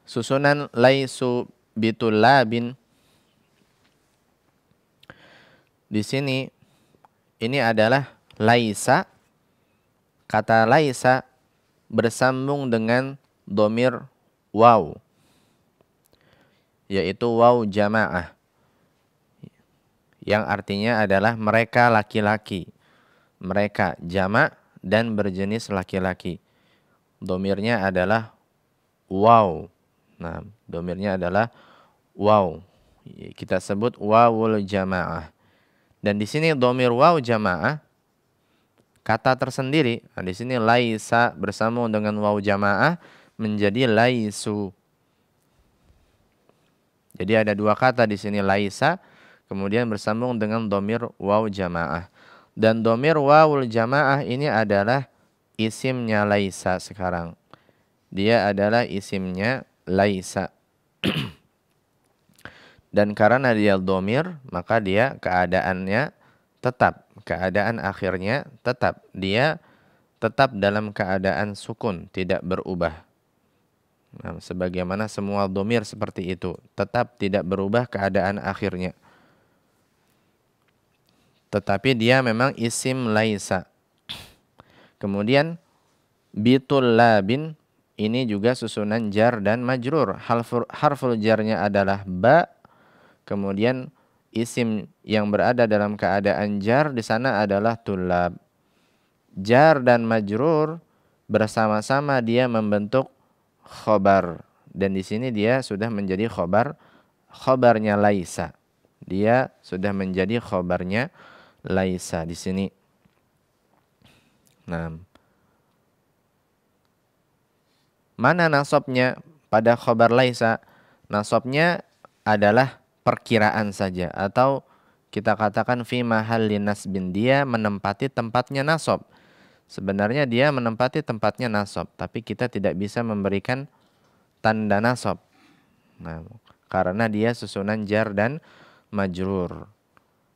Susunan laisu bitullabin di sini ini adalah laisa. Kata laisa bersambung dengan dhamir waw, yaitu waw jamaah, yang artinya adalah mereka laki-laki. Mereka jamak dan berjenis laki-laki. Dhamirnya adalah waw. Nah, dhamirnya adalah waw. Kita sebut wawul jamaah. Dan di sini dhamir waw jamaah kata tersendiri. Nah, di sini laisa bersambung dengan waw jamaah menjadi laisu. Jadi ada 2 kata di sini, laisa kemudian bersambung dengan dhamir waw jamaah. Dan dhamir wawul jamaah ini adalah isimnya laisa sekarang. Dia adalah isimnya laisa. Dan karena dia dhamir, maka dia keadaannya tetap, keadaan akhirnya tetap. Dia tetap dalam keadaan sukun, tidak berubah. Nah, sebagaimana semua dhamir seperti itu, tetap tidak berubah keadaan akhirnya. Tetapi dia memang isim laisa. Kemudian bitullabin ini juga susunan jar dan majrur. Harful jarnya adalah ba. Kemudian isim yang berada dalam keadaan jar di sana adalah tullab. Jar dan majrur bersama-sama dia membentuk khobar, dan di sini dia sudah menjadi khobar khobarnya laisa. Dia sudah menjadi khobarnya laisa di sini. Nah, mana nasabnya pada khobar laisa? Nasabnya adalah perkiraan saja, atau kita katakan fi mahalli nasbin, dia menempati tempatnya nasab. Sebenarnya dia menempati tempatnya nasab, tapi kita tidak bisa memberikan tanda nasab. Nah, karena dia susunan jar dan majrur.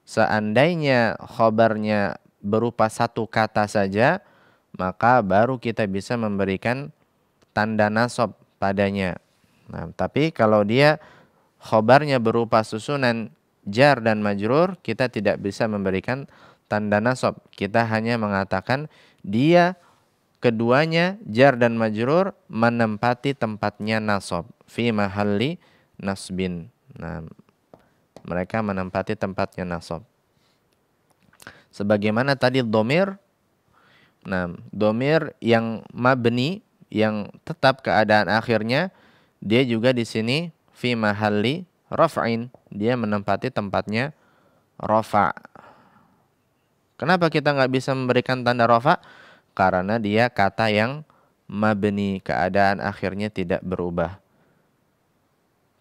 Seandainya khobarnya berupa satu kata saja, maka baru kita bisa memberikan tanda nasab padanya. Nah, tapi kalau dia khobarnya berupa susunan jar dan majrur, kita tidak bisa memberikan tanda nasab. Kita hanya mengatakan dia keduanya jar dan majrur menempati tempatnya nasab. Fi mahalli nasbin. Nah, mereka menempati tempatnya nasab. Sebagaimana tadi dhamir. Nah, dhamir yang mabni, yang tetap keadaan akhirnya, dia juga di sini fi mahalli raf'in, dia menempati tempatnya rafa'. Kenapa kita nggak bisa memberikan tanda rafa'? Karena dia kata yang mabni, keadaan akhirnya tidak berubah.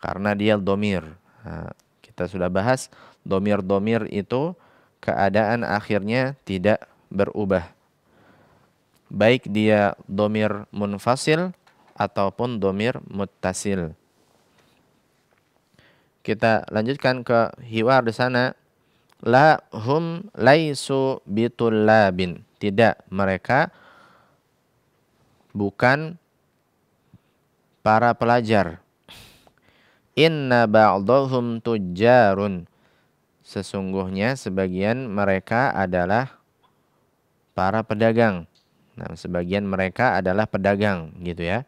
Karena dia dhamir. Nah, kita sudah bahas dhamir-dhamir itu keadaan akhirnya tidak berubah. Baik dia dhamir munfasil ataupun dhamir muttasil. Kita lanjutkan ke hiwar di sana. La hum laisu bitullabin. Tidak, mereka bukan para pelajar. Inna ba'dahum tujjarun. Sesungguhnya sebagian mereka adalah para pedagang. Nah, sebagian mereka adalah pedagang, gitu ya.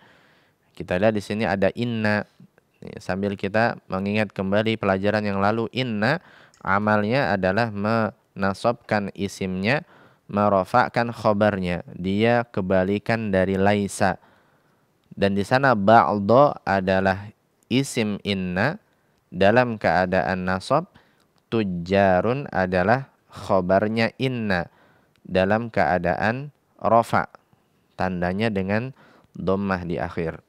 Kita lihat di sini ada inna. Sambil kita mengingat kembali pelajaran yang lalu, inna amalnya adalah menasabkan isimnya, merofakkan khobarnya. Dia kebalikan dari laisa. Dan di sana ba'do adalah isim inna dalam keadaan nasab. Tujjarun adalah khobarnya inna dalam keadaan rofa. Tandanya dengan dhammah di akhir.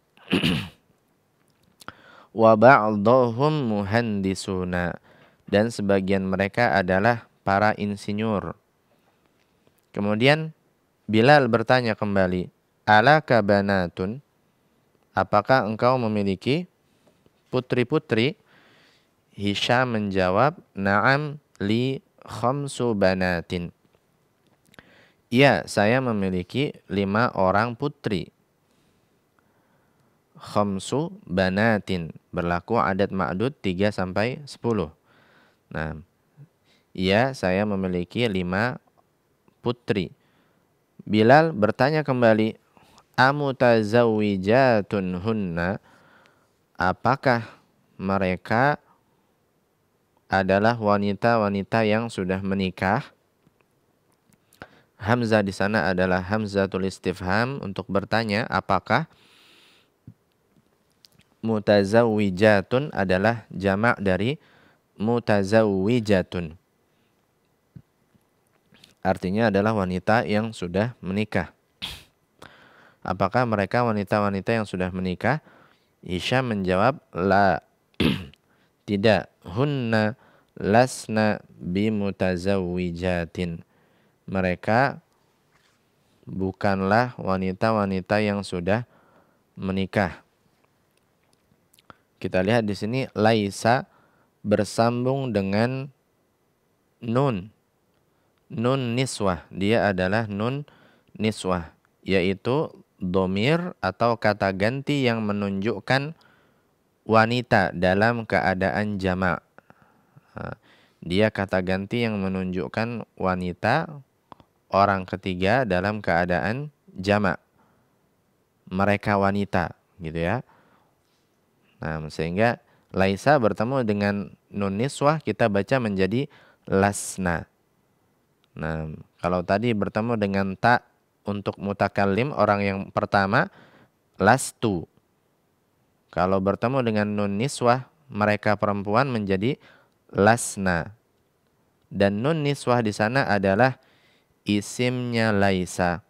Wa ba'dhum muhandisuna, dan sebagian mereka adalah para insinyur. Kemudian Bilal bertanya kembali, alaka banatun, apakah engkau memiliki putri-putri? Hisham menjawab, na'am li khamsu banatin. Ya, saya memiliki 5 orang putri. Khamsu banatin, berlaku adat ma'dud 3 sampai 10. Nah, ya, saya memiliki 5 putri. Bilal bertanya kembali, amutazawwijatun hunna, apakah mereka adalah wanita-wanita yang sudah menikah? Hamzah di sana adalah hamzatul istifham untuk bertanya apakah. Mutazawwijatun adalah jamak dari mutazawwijatun. Artinya adalah wanita yang sudah menikah. Apakah mereka wanita-wanita yang sudah menikah? Hisham menjawab, la. Tidak. Hunna lasna bimutazawwijatin. Mereka bukanlah wanita-wanita yang sudah menikah. Kita lihat di sini laisa bersambung dengan nun. Nun niswah. Dia adalah nun niswah, yaitu dhamir atau kata ganti yang menunjukkan wanita dalam keadaan jamak. Dia kata ganti yang menunjukkan wanita, orang ketiga dalam keadaan jamak. Mereka wanita, gitu ya. Nah, sehingga laisa bertemu dengan nun niswah, kita baca menjadi lasna. Nah, kalau tadi bertemu dengan ta untuk mutakallim, orang yang pertama, lastu. Kalau bertemu dengan nun niswah, mereka perempuan menjadi lasna. Dan nun niswah di sana adalah isimnya laisa.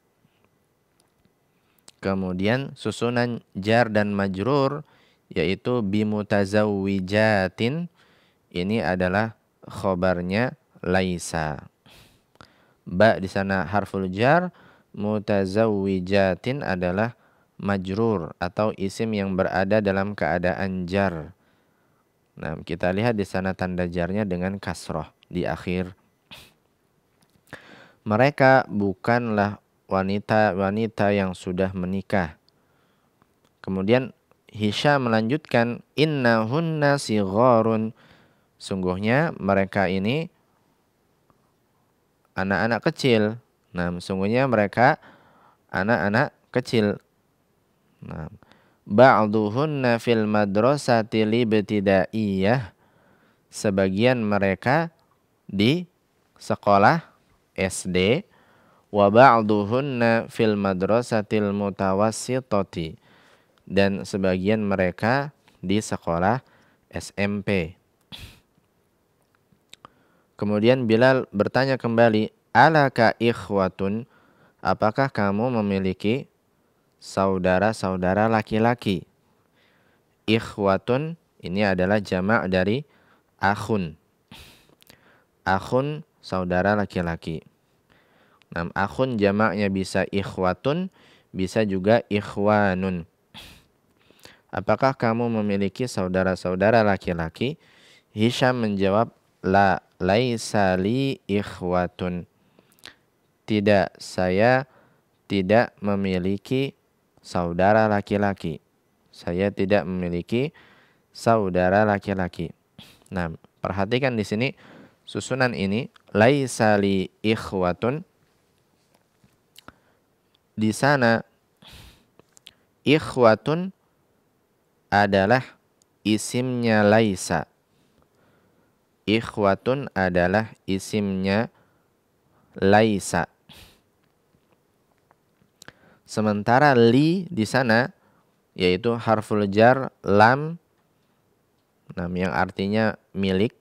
Kemudian susunan jar dan majrur yaitu bimutazawwijatin, ini adalah khobarnya laisa. Ba di sana harful jar, mutazawwijatin adalah majrur atau isim yang berada dalam keadaan jar. Nah, kita lihat di sana tanda jarnya dengan kasroh di akhir. Mereka bukanlah wanita-wanita yang sudah menikah. Kemudian Hisham melanjutkan, innahunna sigharun, sungguhnya mereka ini anak-anak kecil. Nah, sungguhnya mereka anak-anak kecil. Nah, ba'duhunna fil madrasati libtidaiyah, sebagian mereka di sekolah SD, wa ba'duhunna fil madrasatil mutawassitati, dan sebagian mereka di sekolah SMP. Kemudian Bilal bertanya kembali, alaka ikhwatun, apakah kamu memiliki saudara-saudara laki-laki? Ikhwatun ini adalah jamak dari akhun. Akhun saudara laki-laki. Nah, akhun jamaknya bisa ikhwatun, bisa juga ikhwanun. Apakah kamu memiliki saudara-saudara laki-laki? Hisham menjawab, la, laisa li ikhwatun. Tidak, saya tidak memiliki saudara laki-laki. Saya tidak memiliki saudara laki-laki. Nah, perhatikan di sini susunan ini, laisa li ikhwatun. Di sana ikhwatun adalah isimnya laisa. Ikhwatun adalah isimnya laisa. Sementara li di sana yaitu harful jar lam, yang artinya milik.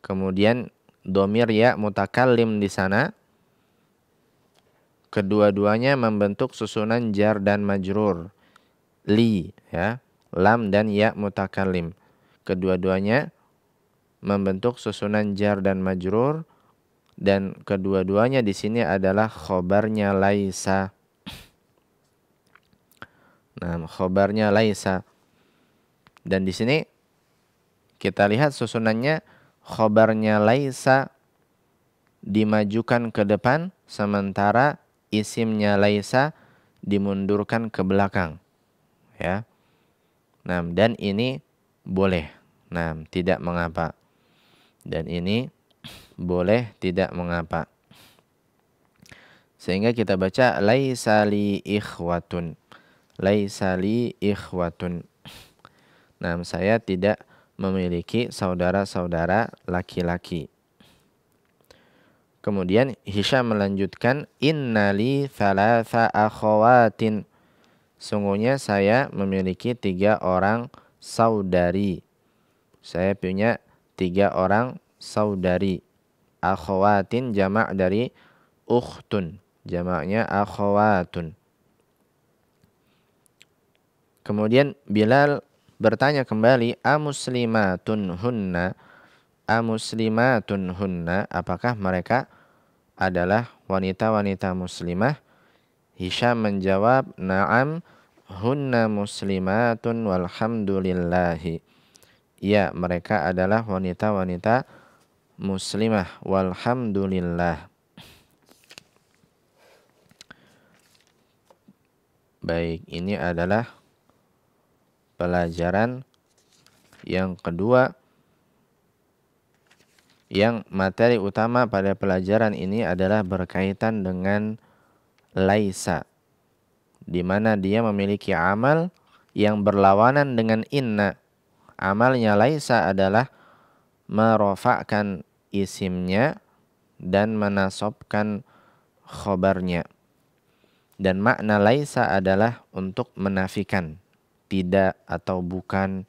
Kemudian domir ya mutakallim di sana. Kedua-duanya membentuk susunan jar dan majrur. Li, ya, lam dan ya mutakallim. Kedua-duanya membentuk susunan jar dan majrur, dan kedua-duanya di sini adalah khobarnya laisa. Nah, khobarnya laisa. Dan di sini kita lihat susunannya, khobarnya laisa dimajukan ke depan, sementara isimnya laisa dimundurkan ke belakang. Ya. Nah, dan ini boleh. Nah, tidak mengapa. Dan ini boleh, tidak mengapa. Sehingga kita baca laisa li ikhwatun. Laisa li ikhwatun. Nah, saya tidak memiliki saudara-saudara laki-laki. Kemudian Hisham melanjutkan, innali thalatha akhawatin. Sungguhnya saya memiliki 3 orang saudari. Saya punya 3 orang saudari. Akhawatin jamak dari ukhtun. Jamaknya akhawatun. Kemudian Bilal bertanya kembali, amuslimatun hunna. Amuslimatun hunna, apakah mereka adalah wanita-wanita muslimah? Hisham menjawab, na'am, hunna muslimatun walhamdulillahi. Ya, mereka adalah wanita-wanita muslimah walhamdulillah. Baik, ini adalah pelajaran yang kedua. Yang materi utama pada pelajaran ini adalah berkaitan dengan laisa, di mana dia memiliki amal yang berlawanan dengan inna. Amalnya laisa adalah merofakkan isimnya dan menasobkan khobarnya. Dan makna laisa adalah untuk menafikan, tidak atau bukan.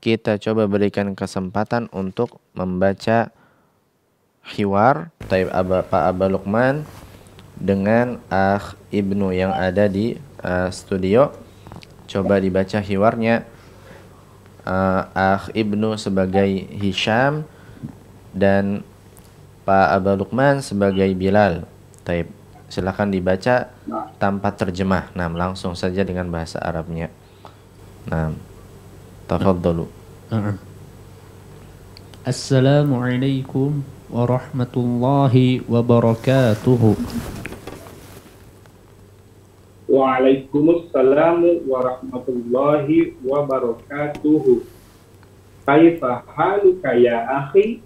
kita coba berikan kesempatan untuk membaca hiwar Pak Aba Luqman dengan Akh Ibnu yang ada di studio. Coba dibaca hiwarnya. Akh Ibnu sebagai Hisham dan Pak Aba Luqman sebagai Bilal. Taib. Silakan dibaca tanpa terjemah. Nah, langsung saja dengan bahasa Arabnya. Nah, tafadhalu. Assalamualaikum warahmatullahi wabarakatuh. Waalaikumsalam warahmatullahi wabarakatuh. Kaifa haluka ya akhi?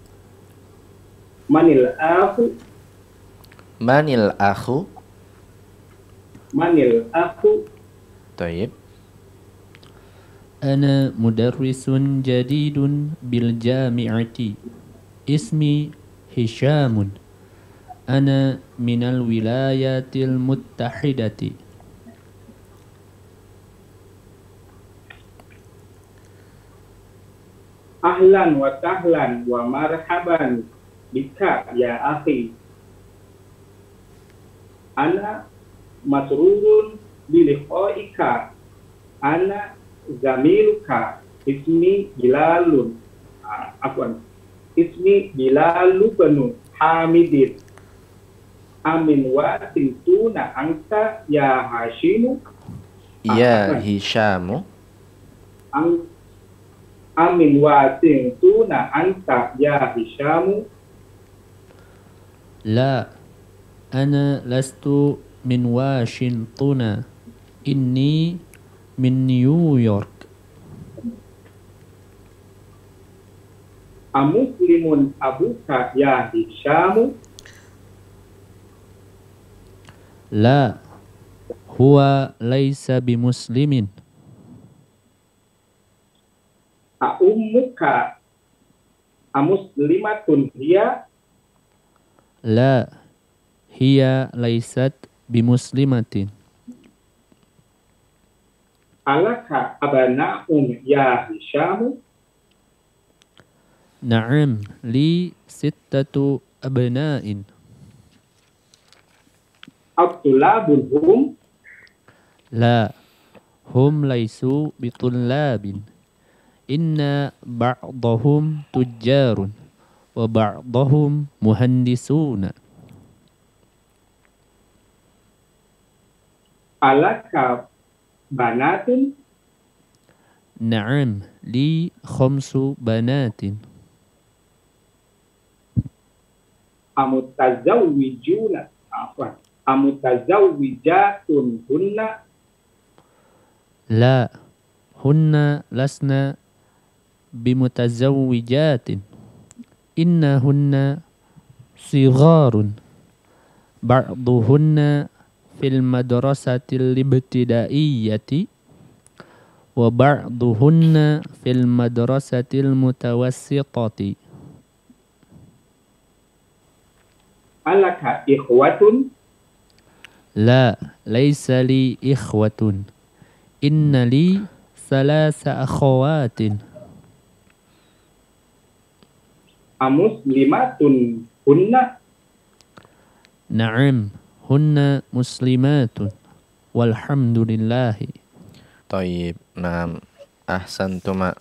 Manil akhu? Manil akhu? Manil akhu? Taib. Ana mudarrisun jadidun bil jami'ati. Ismi Hishamun. Ana minal wilayatil muttahidati. Ahlan wa sahlan wa marhaban bika ya akhi. Ana masrurun biliqaika. Ana zamiluka. Ismi Bilalun. Ismi Bilalu banu Hamidin. Amin wa tintuna angka ya Hashimu. Ya Hishamu. Amin wa tintuna angka ya Hishamu. La, ana lastu min Washington. Inni min New York. Amuslimun abuka ya Hishamu. La, huwa laisa bimuslimin. Ummuka amuslimatun hiya. La, hiya laisat bimuslimatin. Alaka abana'un ya Hishamu. Na'am, li sittatu abna'in. Abdulabun hum. La, hum laisu bitullabin. Inna ba'dahum tujjarun wa ba'dahum muhandisuna. Alaka banatun. Na'am, li khamsu banatin. Amutazawwijuna. Amutazawwijatun hunna. La, hunna lasna bimutazawwijatin. Innahunna sigharun. Ba'duhunna fil madrasatil ibtidaiyati wa ba'duhunna fil madrasatil mutawassitati. Alaka ikhwatun. La, laysa li ikhwatun. Inna li salasa akhawatin. Amuslimatun hunna. Na'am, hunna muslimatun. Walhamdulillahi. Taib. Naam. Ahsantuma.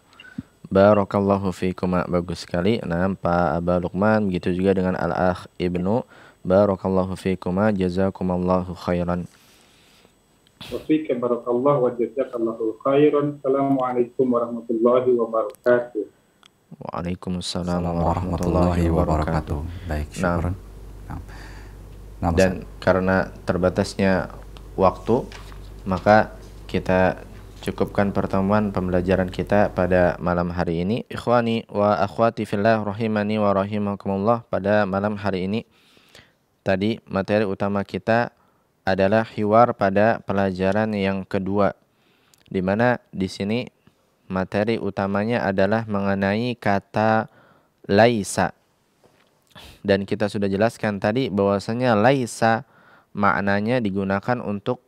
Barakallahu fikuma. Bagus sekali. Naam Pak Aba Luqman. Begitu juga dengan Al-Akh Ibnu. Barakallahu fikuma. Jazakumallahu khairan. Wafika barakallah wa jazakallahu khairan. Assalamualaikum warahmatullahi wabarakatuh. Waalaikumsalam warahmatullahi wabarakatuh. Baik, syukran. Nah, dan karena terbatasnya waktu, maka kita cukupkan pertemuan pembelajaran kita pada malam hari ini. Ikhwani wa akhwati fillah rahimani wa rahimakumullah. Pada malam hari ini tadi materi utama kita adalah hiwar pada pelajaran yang kedua, di mana di sini materi utamanya adalah mengenai kata laisa. Dan kita sudah jelaskan tadi bahwasanya laisa maknanya digunakan untuk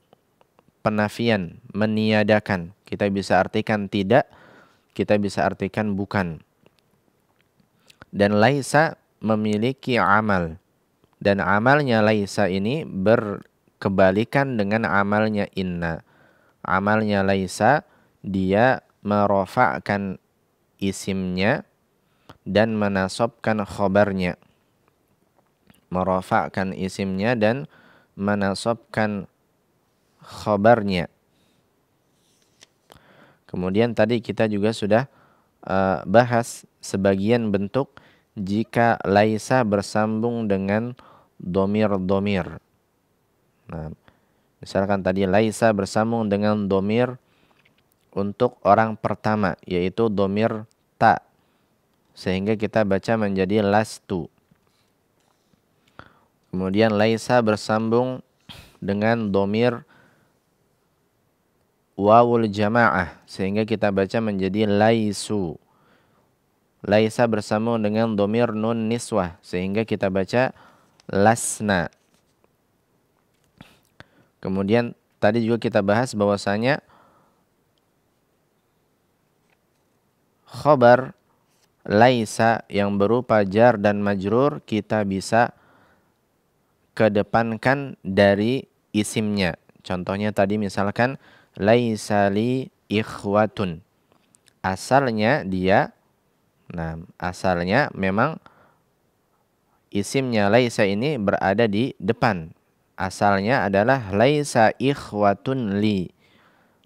penafian, meniadakan. Kita bisa artikan tidak, kita bisa artikan bukan. Dan laisa memiliki amal. Dan amalnya laisa ini berkebalikan dengan amalnya inna. Amalnya laisa, dia merofa'kan isimnya dan menasabkan khobarnya. Merofa'kan isimnya dan menasabkan khobarnya. Kemudian tadi kita juga sudah bahas sebagian bentuk jika laisa bersambung dengan domir-domir. Nah, misalkan tadi laisa bersambung dengan domir untuk orang pertama, yaitu domir ta, sehingga kita baca menjadi lastu. Kemudian laisa bersambung dengan domir wawul jamaah, sehingga kita baca menjadi laisu. Laisa bersambung dengan domir nun niswah, sehingga kita baca lasna. Kemudian tadi juga kita bahas bahwasanya khobar laisa yang berupa jar dan majrur kita bisa kedepankan dari isimnya. Contohnya tadi misalkan laisa li ikhwatun. Asalnya memang isimnya laisa ini berada di depan. Asalnya adalah laisa ikhwatun li.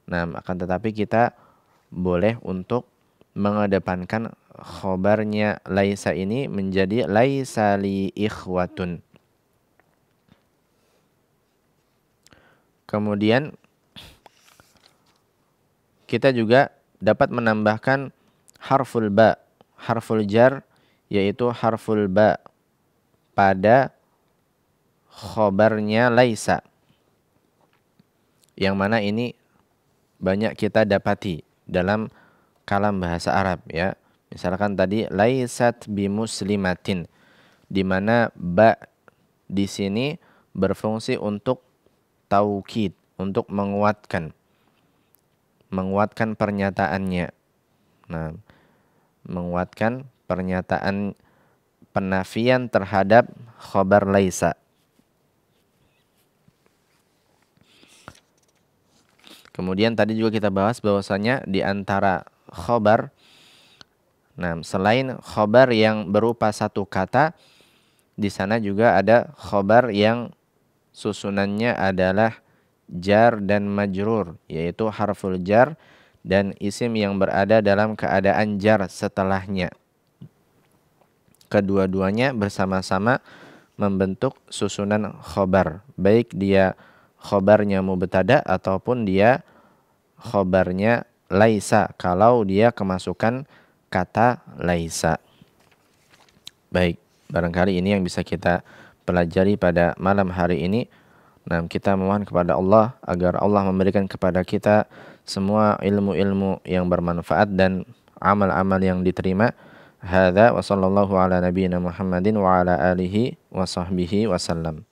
Nah, akan tetapi kita boleh untuk mengedepankan khobarnya laisa ini menjadi laisa li ikhwatun. Kemudian kita juga dapat menambahkan harful ba, harful jar, yaitu harful ba pada khobarnya laisa. Yang mana ini banyak kita dapati dalam kalam bahasa Arab ya. Misalkan tadi laisat bimuslimatin, di mana ba di sini berfungsi untuk taukid, untuk menguatkan pernyataannya. Nah, menguatkan pernyataan penafian terhadap khobar laisa. Kemudian tadi juga kita bahas bahwasanya di antara khobar, nah selain khobar yang berupa satu kata, di sana juga ada khobar yang susunannya adalah jar dan majrur, yaitu harful jar dan isim yang berada dalam keadaan jar setelahnya. Kedua-duanya bersama-sama membentuk susunan khobar, baik dia khobarnya mubtada ataupun dia khobarnya laisa, kalau dia kemasukan kata laisa. Baik, barangkali ini yang bisa kita pelajari pada malam hari ini. Nah, kita memohon kepada Allah agar Allah memberikan kepada kita semua ilmu-ilmu yang bermanfaat dan amal-amal yang diterima. Hadza wa sallallahu ala nabiyyina Muhammadin wa ala alihi wa sahbihi wasallam.